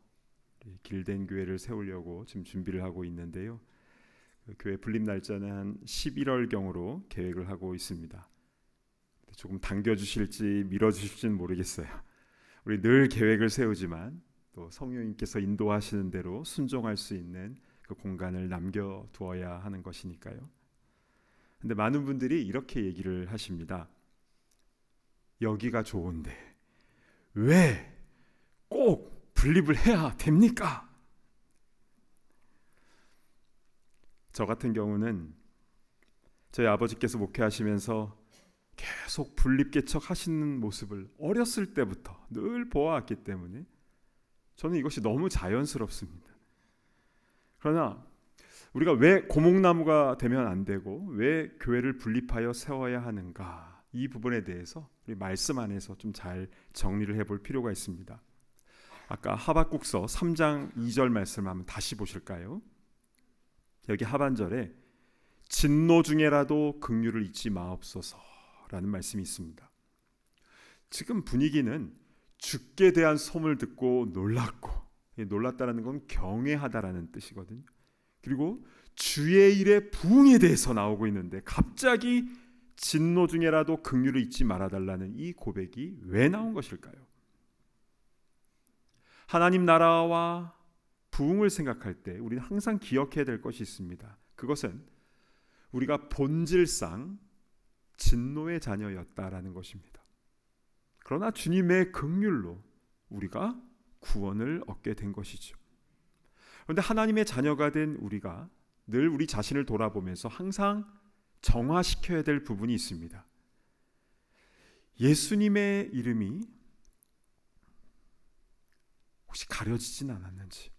길된 교회를 세우려고 지금 준비를 하고 있는데요. 그 교회 분립 날짜는 한 11월경으로 계획을 하고 있습니다. 조금 당겨주실지 밀어주실지는 모르겠어요. 우리 늘 계획을 세우지만 또 성령님께서 인도하시는 대로 순종할 수 있는 그 공간을 남겨두어야 하는 것이니까요. 근데 많은 분들이 이렇게 얘기를 하십니다. 여기가 좋은데 왜 꼭 분립을 해야 됩니까? 저 같은 경우는 저희 아버지께서 목회하시면서 계속 분립개척 하시는 모습을 어렸을 때부터 늘 보아왔기 때문에 저는 이것이 너무 자연스럽습니다. 그러나 우리가 왜 고목나무가 되면 안 되고 왜 교회를 분립하여 세워야 하는가, 이 부분에 대해서 우리 말씀 안에서 좀 잘 정리를 해볼 필요가 있습니다. 아까 하박국서 3장 2절 말씀 한번 다시 보실까요? 여기 하반절에 진노 중에라도 긍휼을 잊지 마옵소서라는 말씀이 있습니다. 지금 분위기는 죽게 대한 소문을 듣고 놀랐고, 놀랐다는 건 경외하다라는 뜻이거든요. 그리고 주의 일의 부흥에 대해서 나오고 있는데 갑자기 진노 중에라도 긍휼을 잊지 말아달라는 이 고백이 왜 나온 것일까요? 하나님 나라와 부흥을 생각할 때 우리는 항상 기억해야 될 것이 있습니다. 그것은 우리가 본질상 진노의 자녀였다라는 것입니다. 그러나 주님의 긍휼로 우리가 구원을 얻게 된 것이죠. 그런데 하나님의 자녀가 된 우리가 늘 우리 자신을 돌아보면서 항상 정화시켜야 될 부분이 있습니다. 예수님의 이름이 혹시 가려지진 않았는지,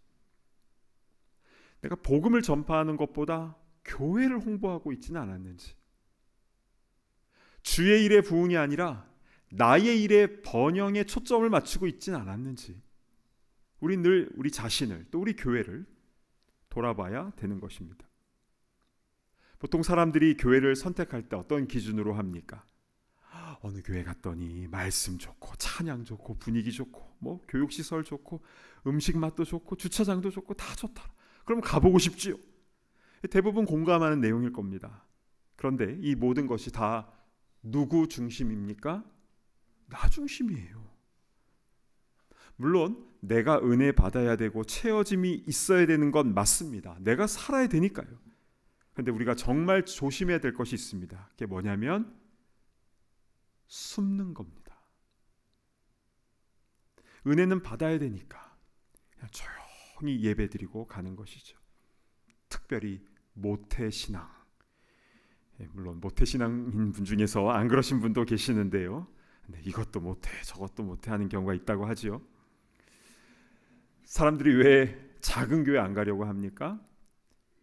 내가 복음을 전파하는 것보다 교회를 홍보하고 있지는 않았는지, 주의 일의 부흥이 아니라 나의 일의 번영에 초점을 맞추고 있지는 않았는지, 우리 늘 우리 자신을 또 우리 교회를 돌아봐야 되는 것입니다. 보통 사람들이 교회를 선택할 때 어떤 기준으로 합니까? 어느 교회 갔더니 말씀 좋고 찬양 좋고 분위기 좋고 뭐 교육시설 좋고 음식 맛도 좋고 주차장도 좋고 다 좋다. 그럼 가보고 싶지요. 대부분 공감하는 내용일 겁니다. 그런데 이 모든 것이 다 누구 중심입니까? 나 중심이에요. 물론 내가 은혜 받아야 되고 채워짐이 있어야 되는 건 맞습니다. 내가 살아야 되니까요. 그런데 우리가 정말 조심해야 될 것이 있습니다. 그게 뭐냐면 숨는 겁니다. 은혜는 받아야 되니까 그냥 조용히 예배드리고 가는 것이죠. 특별히 모태신앙, 물론 모태신앙인 분 중에서 안 그러신 분도 계시는데요. 근데 이것도 못해 저것도 못해 하는 경우가 있다고 하지요. 사람들이 왜 작은 교회 안 가려고 합니까?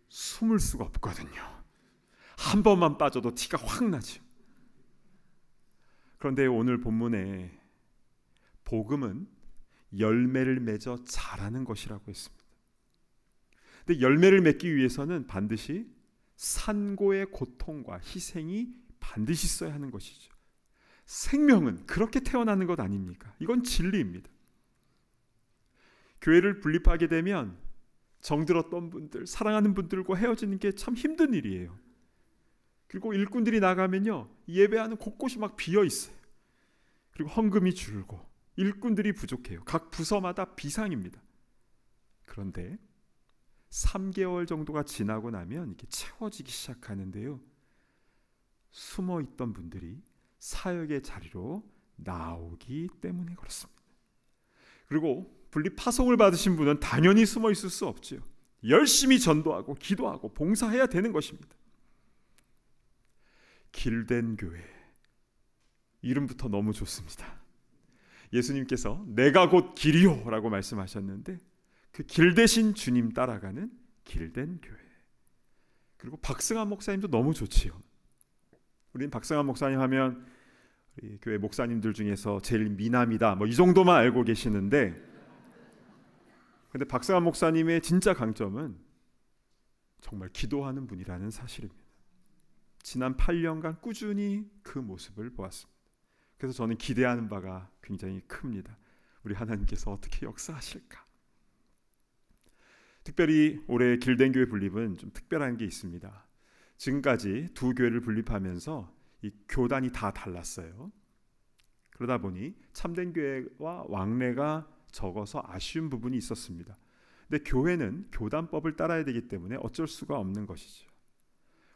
숨을 수가 없거든요. 한 번만 빠져도 티가 확 나죠. 그런데 오늘 본문에 복음은 열매를 맺어 자라는 것이라고 했습니다. 근데 열매를 맺기 위해서는 반드시 산고의 고통과 희생이 반드시 있어야 하는 것이죠. 생명은 그렇게 태어나는 것 아닙니까? 이건 진리입니다. 교회를 분립하게 되면 정들었던 분들, 사랑하는 분들과 헤어지는 게 참 힘든 일이에요. 그리고 일꾼들이 나가면요, 예배하는 곳곳이 막 비어 있어요. 그리고 헌금이 줄고 일꾼들이 부족해요. 각 부서마다 비상입니다. 그런데 3개월 정도가 지나고 나면 이렇게 채워지기 시작하는데요. 숨어 있던 분들이 사역의 자리로 나오기 때문에 그렇습니다. 그리고 분립 파송을 받으신 분은 당연히 숨어 있을 수 없지요. 열심히 전도하고 기도하고 봉사해야 되는 것입니다. 길된 교회, 이름부터 너무 좋습니다. 예수님께서 내가 곧 길이요 라고 말씀하셨는데 그 길 대신 주님 따라가는 길된 교회. 그리고 박승환 목사님도 너무 좋지요. 우리는 박승환 목사님 하면 우리 교회 목사님들 중에서 제일 미남이다 이 정도만 알고 계시는데, 근데 박승환 목사님의 진짜 강점은 정말 기도하는 분이라는 사실입니다. 지난 8년간 꾸준히 그 모습을 보았습니다. 그래서 저는 기대하는 바가 굉장히 큽니다. 우리 하나님께서 어떻게 역사하실까? 특별히 올해 길된 교회 분립은 좀 특별한 게 있습니다. 지금까지 두 교회를 분립하면서 이 교단이 다 달랐어요. 그러다 보니 참된 교회와 왕래가 적어서 아쉬운 부분이 있었습니다. 근데 교회는 교단법을 따라야 되기 때문에 어쩔 수가 없는 것이죠.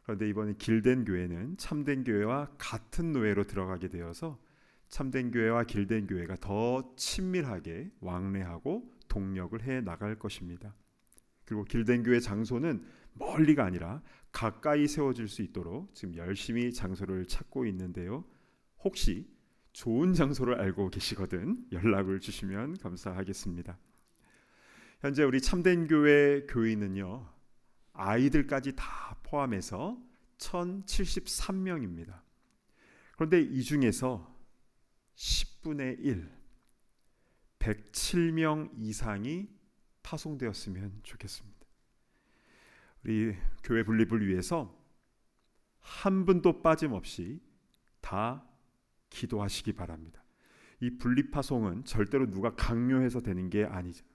그런데 이번에 길된 교회는 참된 교회와 같은 노예로 들어가게 되어서 참된 교회와 길된 교회가 더 친밀하게 왕래하고 동력을 해 나갈 것입니다. 그리고 길된 교회 장소는 멀리가 아니라 가까이 세워질 수 있도록 지금 열심히 장소를 찾고 있는데요. 혹시 좋은 장소를 알고 계시거든 연락을 주시면 감사하겠습니다. 현재 우리 참된 교회 교인은요, 아이들까지 다 포함해서 1073명입니다. 그런데 이 중에서 10분의 1, 107명 이상이 파송되었으면 좋겠습니다. 우리 교회 분립을 위해서 한 분도 빠짐없이 다 기도하시기 바랍니다. 이 분립 파송은 절대로 누가 강요해서 되는 게 아니잖아요.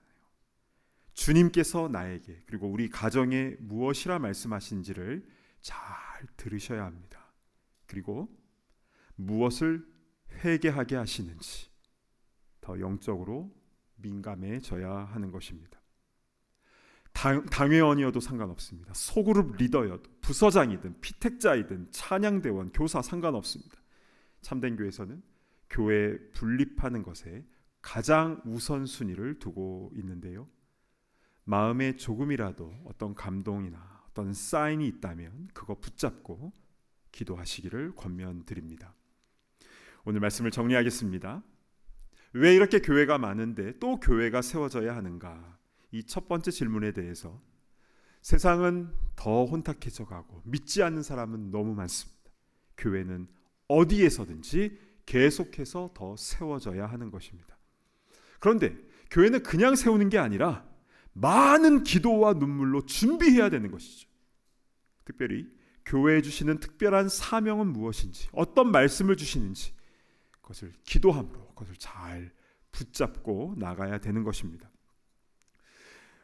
주님께서 나에게 그리고 우리 가정에 무엇이라 말씀하신지를 잘 들으셔야 합니다. 그리고 무엇을 회개하게 하시는지 더 영적으로 민감해져야 하는 것입니다. 당회원이어도 상관없습니다. 소그룹 리더여도, 부서장이든 피택자이든 찬양대원, 교사 상관없습니다. 참된 교회에서는 교회 분립하는 것에 가장 우선순위를 두고 있는데요. 마음에 조금이라도 어떤 감동이나 어떤 사인이 있다면 그거 붙잡고 기도하시기를 권면드립니다. 오늘 말씀을 정리하겠습니다. 왜 이렇게 교회가 많은데 또 교회가 세워져야 하는가? 이 첫 번째 질문에 대해서 세상은 더 혼탁해져 가고 믿지 않는 사람은 너무 많습니다. 교회는 어디에서든지 계속해서 더 세워져야 하는 것입니다. 그런데 교회는 그냥 세우는 게 아니라 많은 기도와 눈물로 준비해야 되는 것이죠. 특별히 교회에 주시는 특별한 사명은 무엇인지, 어떤 말씀을 주시는지 그것을 기도함으로 그것을 잘 붙잡고 나가야 되는 것입니다.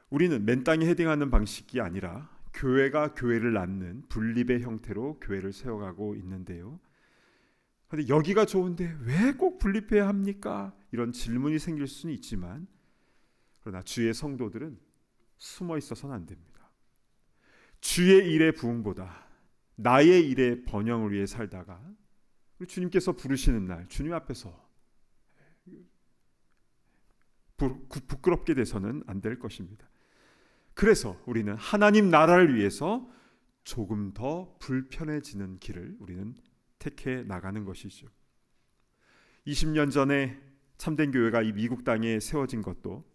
우리는 맨 땅에 헤딩하는 방식이 아니라 교회가 교회를 낳는 분립의 형태로 교회를 세워가고 있는데요. 그런데 여기가 좋은데 왜 꼭 분립해야 합니까? 이런 질문이 생길 수는 있지만, 그러나 주의 성도들은 숨어 있어서는 안 됩니다. 주의 일의 부흥보다 나의 일의 번영을 위해 살다가 주님께서 부르시는 날 주님 앞에서 부끄럽게 돼서는 안 될 것입니다. 그래서 우리는 하나님 나라를 위해서 조금 더 불편해지는 길을 우리는 택해 나가는 것이죠. 20년 전에 참된 교회가 이 미국 땅에 세워진 것도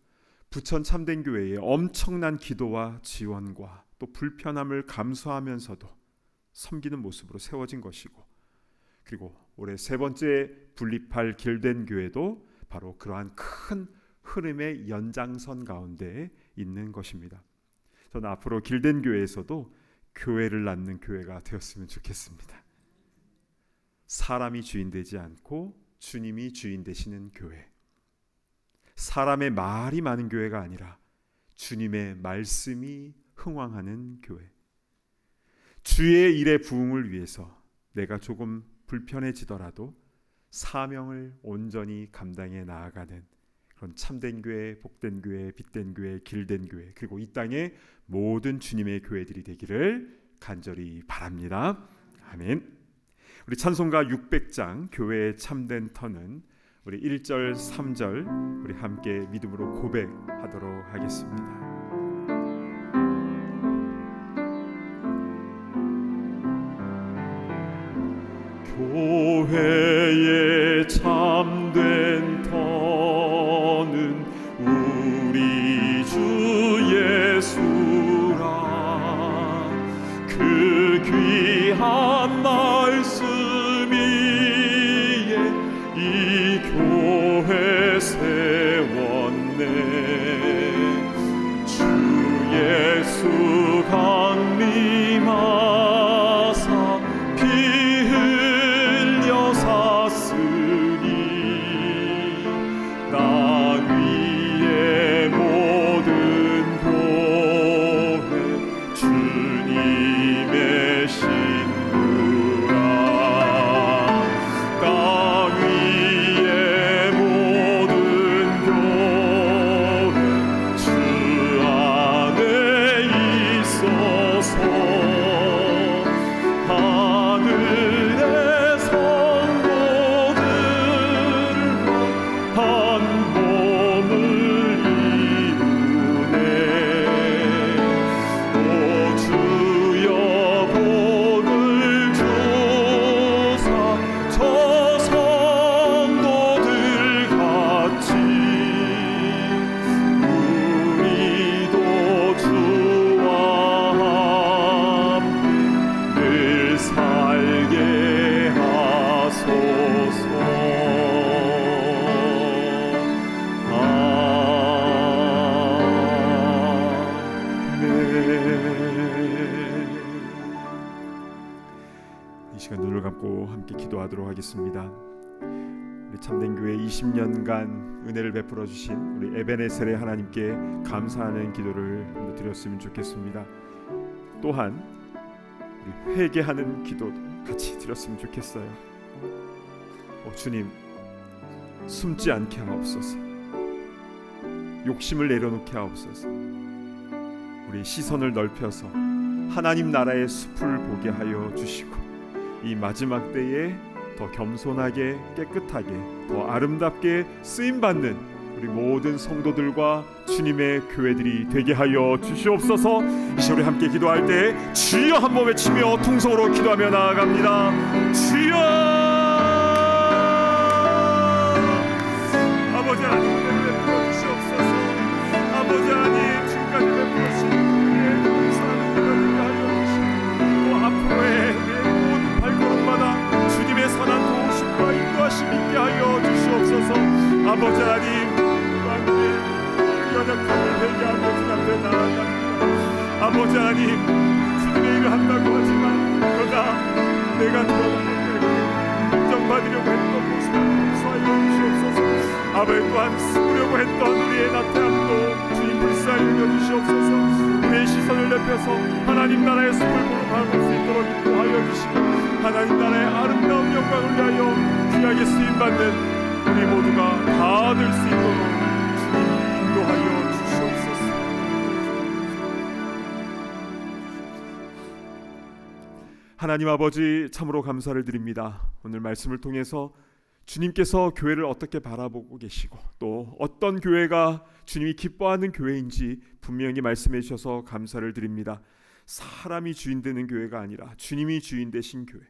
부천 참된 교회의 엄청난 기도와 지원과 또 불편함을 감수하면서도 섬기는 모습으로 세워진 것이고, 그리고 올해 세 번째 분립할 길된 교회도 바로 그러한 큰 흐름의 연장선 가운데 있는 것입니다. 저는 앞으로 길된 교회에서도 교회를 낳는 교회가 되었으면 좋겠습니다. 사람이 주인 되지 않고 주님이 주인 되시는 교회, 사람의 말이 많은 교회가 아니라 주님의 말씀이 흥왕하는 교회, 주의 일의 부흥을 위해서 내가 조금 불편해지더라도 사명을 온전히 감당해 나아가는 그런 참된 교회, 복된 교회, 빛된 교회, 길된 교회, 그리고 이 땅의 모든 주님의 교회들이 되기를 간절히 바랍니다. 아멘. 우리 찬송가 600장 교회의 참된 터는 우리 1절 3절 우리 함께 믿음으로 고백하도록 하겠습니다. 교회의 참된 터는 우리 주 예수라. 그 귀한 말씀 위에 이 교회 세웠네. 주 예수 강림하사 피 흘려 샀으니 땅 위의 모든 교회 주님의 신부라. 땅 위의 모든 교회 주 안에 있어서 하늘의 성도들과 한 몸을 이루네. 오 주여 복을 주사 저 성도들 같이 우리도 주와 함께 늘 살게 하소서. 이 시간 눈을 감고 함께 기도하도록 하겠습니다. 우리 참된교회 20년간 은혜를 베풀어 주신 우리 에베네셀의 하나님께 감사하는 기도를 드렸으면 좋겠습니다. 또한 우리 회개하는 기도도 같이 드렸으면 좋겠어요. 주님, 숨지 않게 하옵소서. 욕심을 내려놓게 하옵소서. 우리 시선을 넓혀서 하나님 나라의 숲을 보게 하여 주시고 이 마지막 때에 더 겸손하게 깨끗하게 더 아름답게 쓰임받는 우리 모든 성도들과 주님의 교회들이 되게 하여 주시옵소서. 이 시간 우리 함께 기도할 때 주여 한번 외치며 통성으로 기도하며 나아갑니다. 주여! 아버지 하나님 은혜를 베풀어 주시옵소서. 아버지 하나님 지금까지 베풀어 주신 우리의 사랑을 되게 하여 주시고 또 앞으로의 모든 발걸음마다 주님의 선한 도우심과 인도하심 있게 하여 주시옵소서. 아버지 하나님 연약함을 회개하며 주 앞에 나아갑니다. 아버지 하나님 주님의 일을 한다고 하지만 그러나 내가 들어가고 인정받으려고 했던 모습을 용서하여 주시옵소서. 아버지 또한 숨으려고 했던 우리의 나태함도 주님 불쌍히 여겨주시옵소서. 우리의 시선을 넓혀서 하나님 나라의 숲을 보러 가볼 수 있도록 인도하여 주시고 하나님 나라의 아름다운 영광을 위하여 귀하게 쓰임받는 우리 모두가 다 될 수 있도록 인도하여 주시옵소서. 하나님 아버지 참으로 감사를 드립니다. 오늘 말씀을 통해서 주님께서 교회를 어떻게 바라보고 계시고 또 어떤 교회가 주님이 기뻐하는 교회인지 분명히 말씀해 주셔서 감사를 드립니다. 사람이 주인 되는 교회가 아니라 주님이 주인 되신 교회,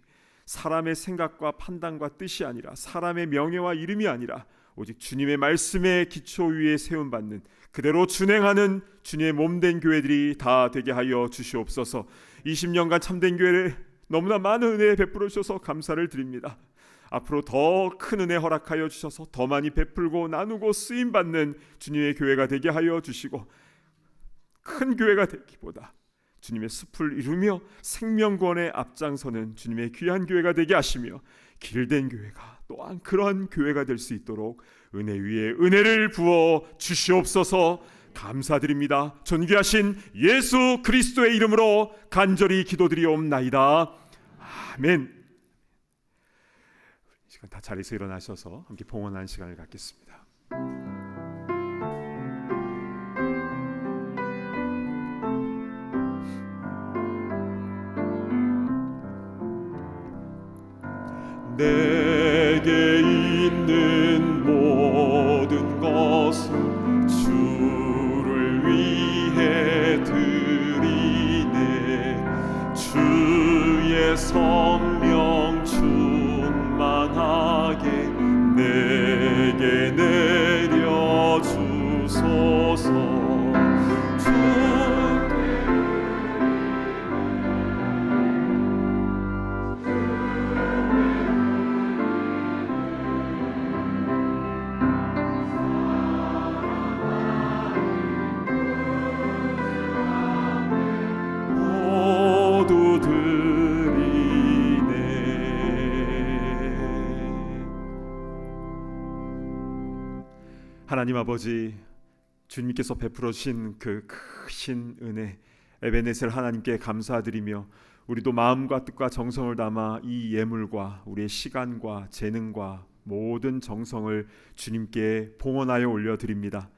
사람의 생각과 판단과 뜻이 아니라 사람의 명예와 이름이 아니라 오직 주님의 말씀의 기초 위에 세움받는 그대로 준행하는 주님의 몸된 교회들이 다 되게 하여 주시옵소서. 20년간 참된 교회를 너무나 많은 은혜 베풀어 주셔서 감사를 드립니다. 앞으로 더 큰 은혜 허락하여 주셔서 더 많이 베풀고 나누고 쓰임받는 주님의 교회가 되게 하여 주시고 큰 교회가 되기보다 주님의 숲을 이루며 생명권에 앞장서는 주님의 귀한 교회가 되게 하시며 길된 교회가 또한 그러한 교회가 될 수 있도록 은혜 위에 은혜를 부어 주시옵소서. 감사드립니다. 존귀하신 예수 그리스도의 이름으로 간절히 기도드리옵나이다. 아멘. 이 시간 다 자리에서 일어나셔서 함께 봉헌하는 시간을 갖겠습니다. 내게 있는 주소서. 주를 위해 드리네. 주의 성령 충만하게 내게 내려 주소서. 하나님 아버지, 주님께서 베풀어 주신 그 크신 은혜 에베네셀 하나님께 감사드리며 우리도 마음과 뜻과 정성을 담아 이 예물과 우리의 시간과 재능과 모든 정성을 주님께 봉헌하여 올려드립니다.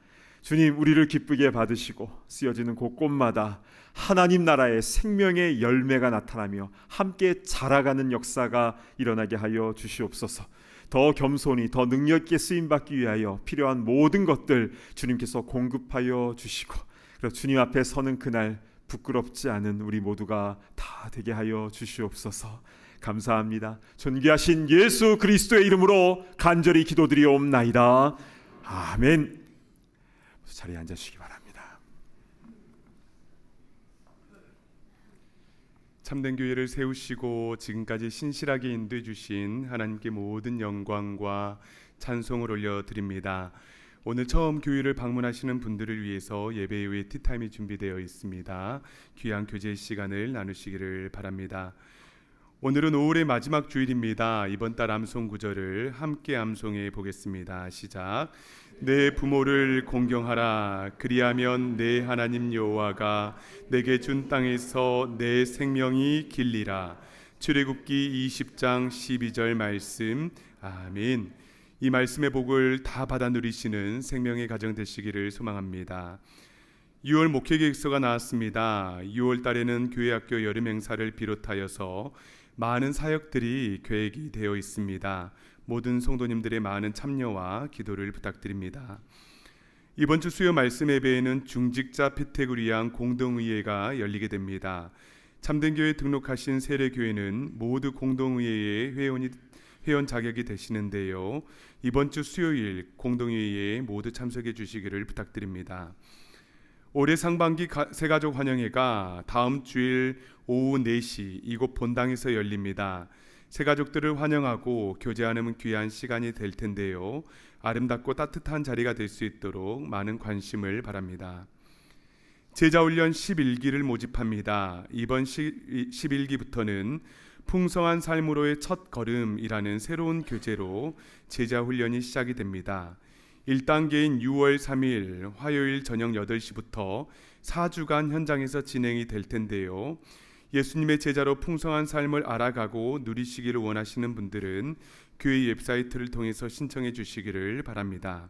주님, 우리를 기쁘게 받으시고 쓰여지는 곳곳마다 하나님 나라의 생명의 열매가 나타나며 함께 자라가는 역사가 일어나게 하여 주시옵소서. 더 겸손히 더 능력 있게 쓰임받기 위하여 필요한 모든 것들 주님께서 공급하여 주시고, 그리고 주님 앞에 서는 그날 부끄럽지 않은 우리 모두가 다 되게 하여 주시옵소서. 감사합니다. 존귀하신 예수 그리스도의 이름으로 간절히 기도드리옵나이다. 아멘. 자리에 앉으시기 바랍니다. 참된 교회를 세우시고 지금까지 신실하게 인도해 주신 하나님께 모든 영광과 찬송을 올려드립니다. 오늘 처음 교회를 방문하시는 분들을 위해서 예배 이후에 티타임이 준비되어 있습니다. 귀한 교제 시간을 나누시기를 바랍니다. 오늘은 5월의 마지막 주일입니다. 이번 달 암송 구절을 함께 암송해 보겠습니다. 시작. 내 부모를 공경하라. 그리하면 내 하나님 여호와가 내게 준 땅에서 내 생명이 길리라. 출애굽기 20장 12절 말씀. 아멘. 이 말씀의 복을 다 받아 누리시는 생명의 가정 되시기를 소망합니다. 6월 목회 계획서가 나왔습니다. 6월 달에는 교회학교 여름 행사를 비롯하여서 많은 사역들이 계획이 되어 있습니다. 모든 성도님들의 많은 참여와 기도를 부탁드립니다. 이번 주 수요 말씀 예배에는 중직자 피택을 위한 공동의회가 열리게 됩니다. 참된교회 등록하신 세례교회는 모두 공동의회의 회원 자격이 되시는데요. 이번 주 수요일 공동의회에 모두 참석해 주시기를 부탁드립니다. 올해 상반기 새가족 환영회가 다음 주일 오후 4시 이곳 본당에서 열립니다. 새가족들을 환영하고 교제하는 귀한 시간이 될 텐데요. 아름답고 따뜻한 자리가 될 수 있도록 많은 관심을 바랍니다. 제자훈련 11기를 모집합니다. 이번 11기부터는 풍성한 삶으로의 첫 걸음이라는 새로운 교재로 제자훈련이 시작이 됩니다. 1단계인 6월 3일 화요일 저녁 8시부터 4주간 현장에서 진행이 될 텐데요. 예수님의 제자로 풍성한 삶을 알아가고 누리시기를 원하시는 분들은 교회 웹사이트를 통해서 신청해 주시기를 바랍니다.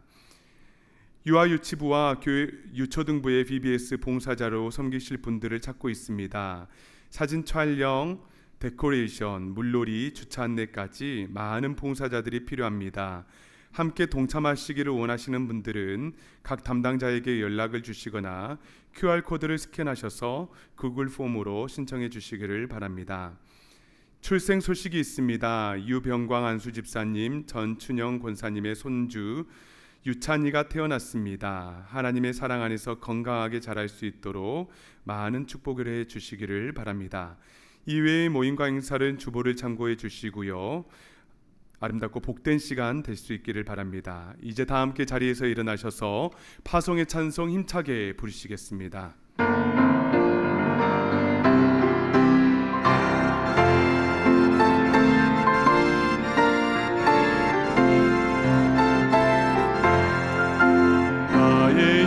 유아유치부와 교회 유초등부의 VBS 봉사자로 섬기실 분들을 찾고 있습니다. 사진 촬영, 데코레이션, 물놀이, 주차 안내까지 많은 봉사자들이 필요합니다. 함께 동참하시기를 원하시는 분들은 각 담당자에게 연락을 주시거나 QR코드를 스캔하셔서 구글 폼으로 신청해 주시기를 바랍니다. 출생 소식이 있습니다. 유병광 안수집사님, 전춘영 권사님의 손주 유찬이가 태어났습니다. 하나님의 사랑 안에서 건강하게 자랄 수 있도록 많은 축복을 해 주시기를 바랍니다. 이외의 모임과 행사는 주보를 참고해 주시고요. 아름답고 복된 시간 될 수 있기를 바랍니다. 이제 다 함께 자리에서 일어나셔서 파송의 찬송 힘차게 부르시겠습니다. 나의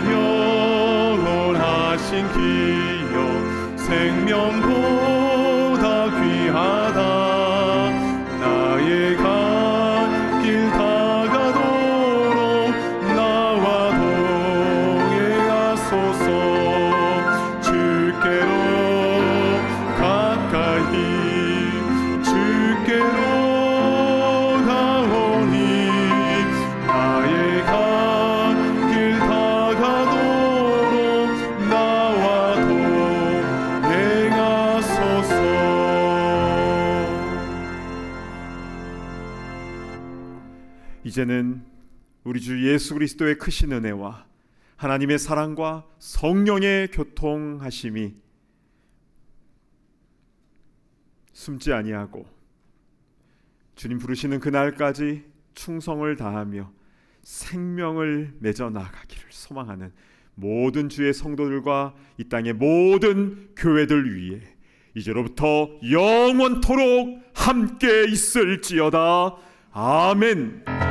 영원하신 기여 생명보다 귀하다. 나의 갓길 다가도록 나와 동행하소서. 주께로 가까이 주께로 가오니 나의 갓길 이제는 우리 주 예수 그리스도의 크신 은혜와 하나님의 사랑과 성령의 교통하심이 숨지 아니하고 주님 부르시는 그날까지 충성을 다하며 생명을 맺어 나가기를 소망하는 모든 주의 성도들과 이 땅의 모든 교회들 위해 이제로부터 영원토록 함께 있을지어다. 아멘.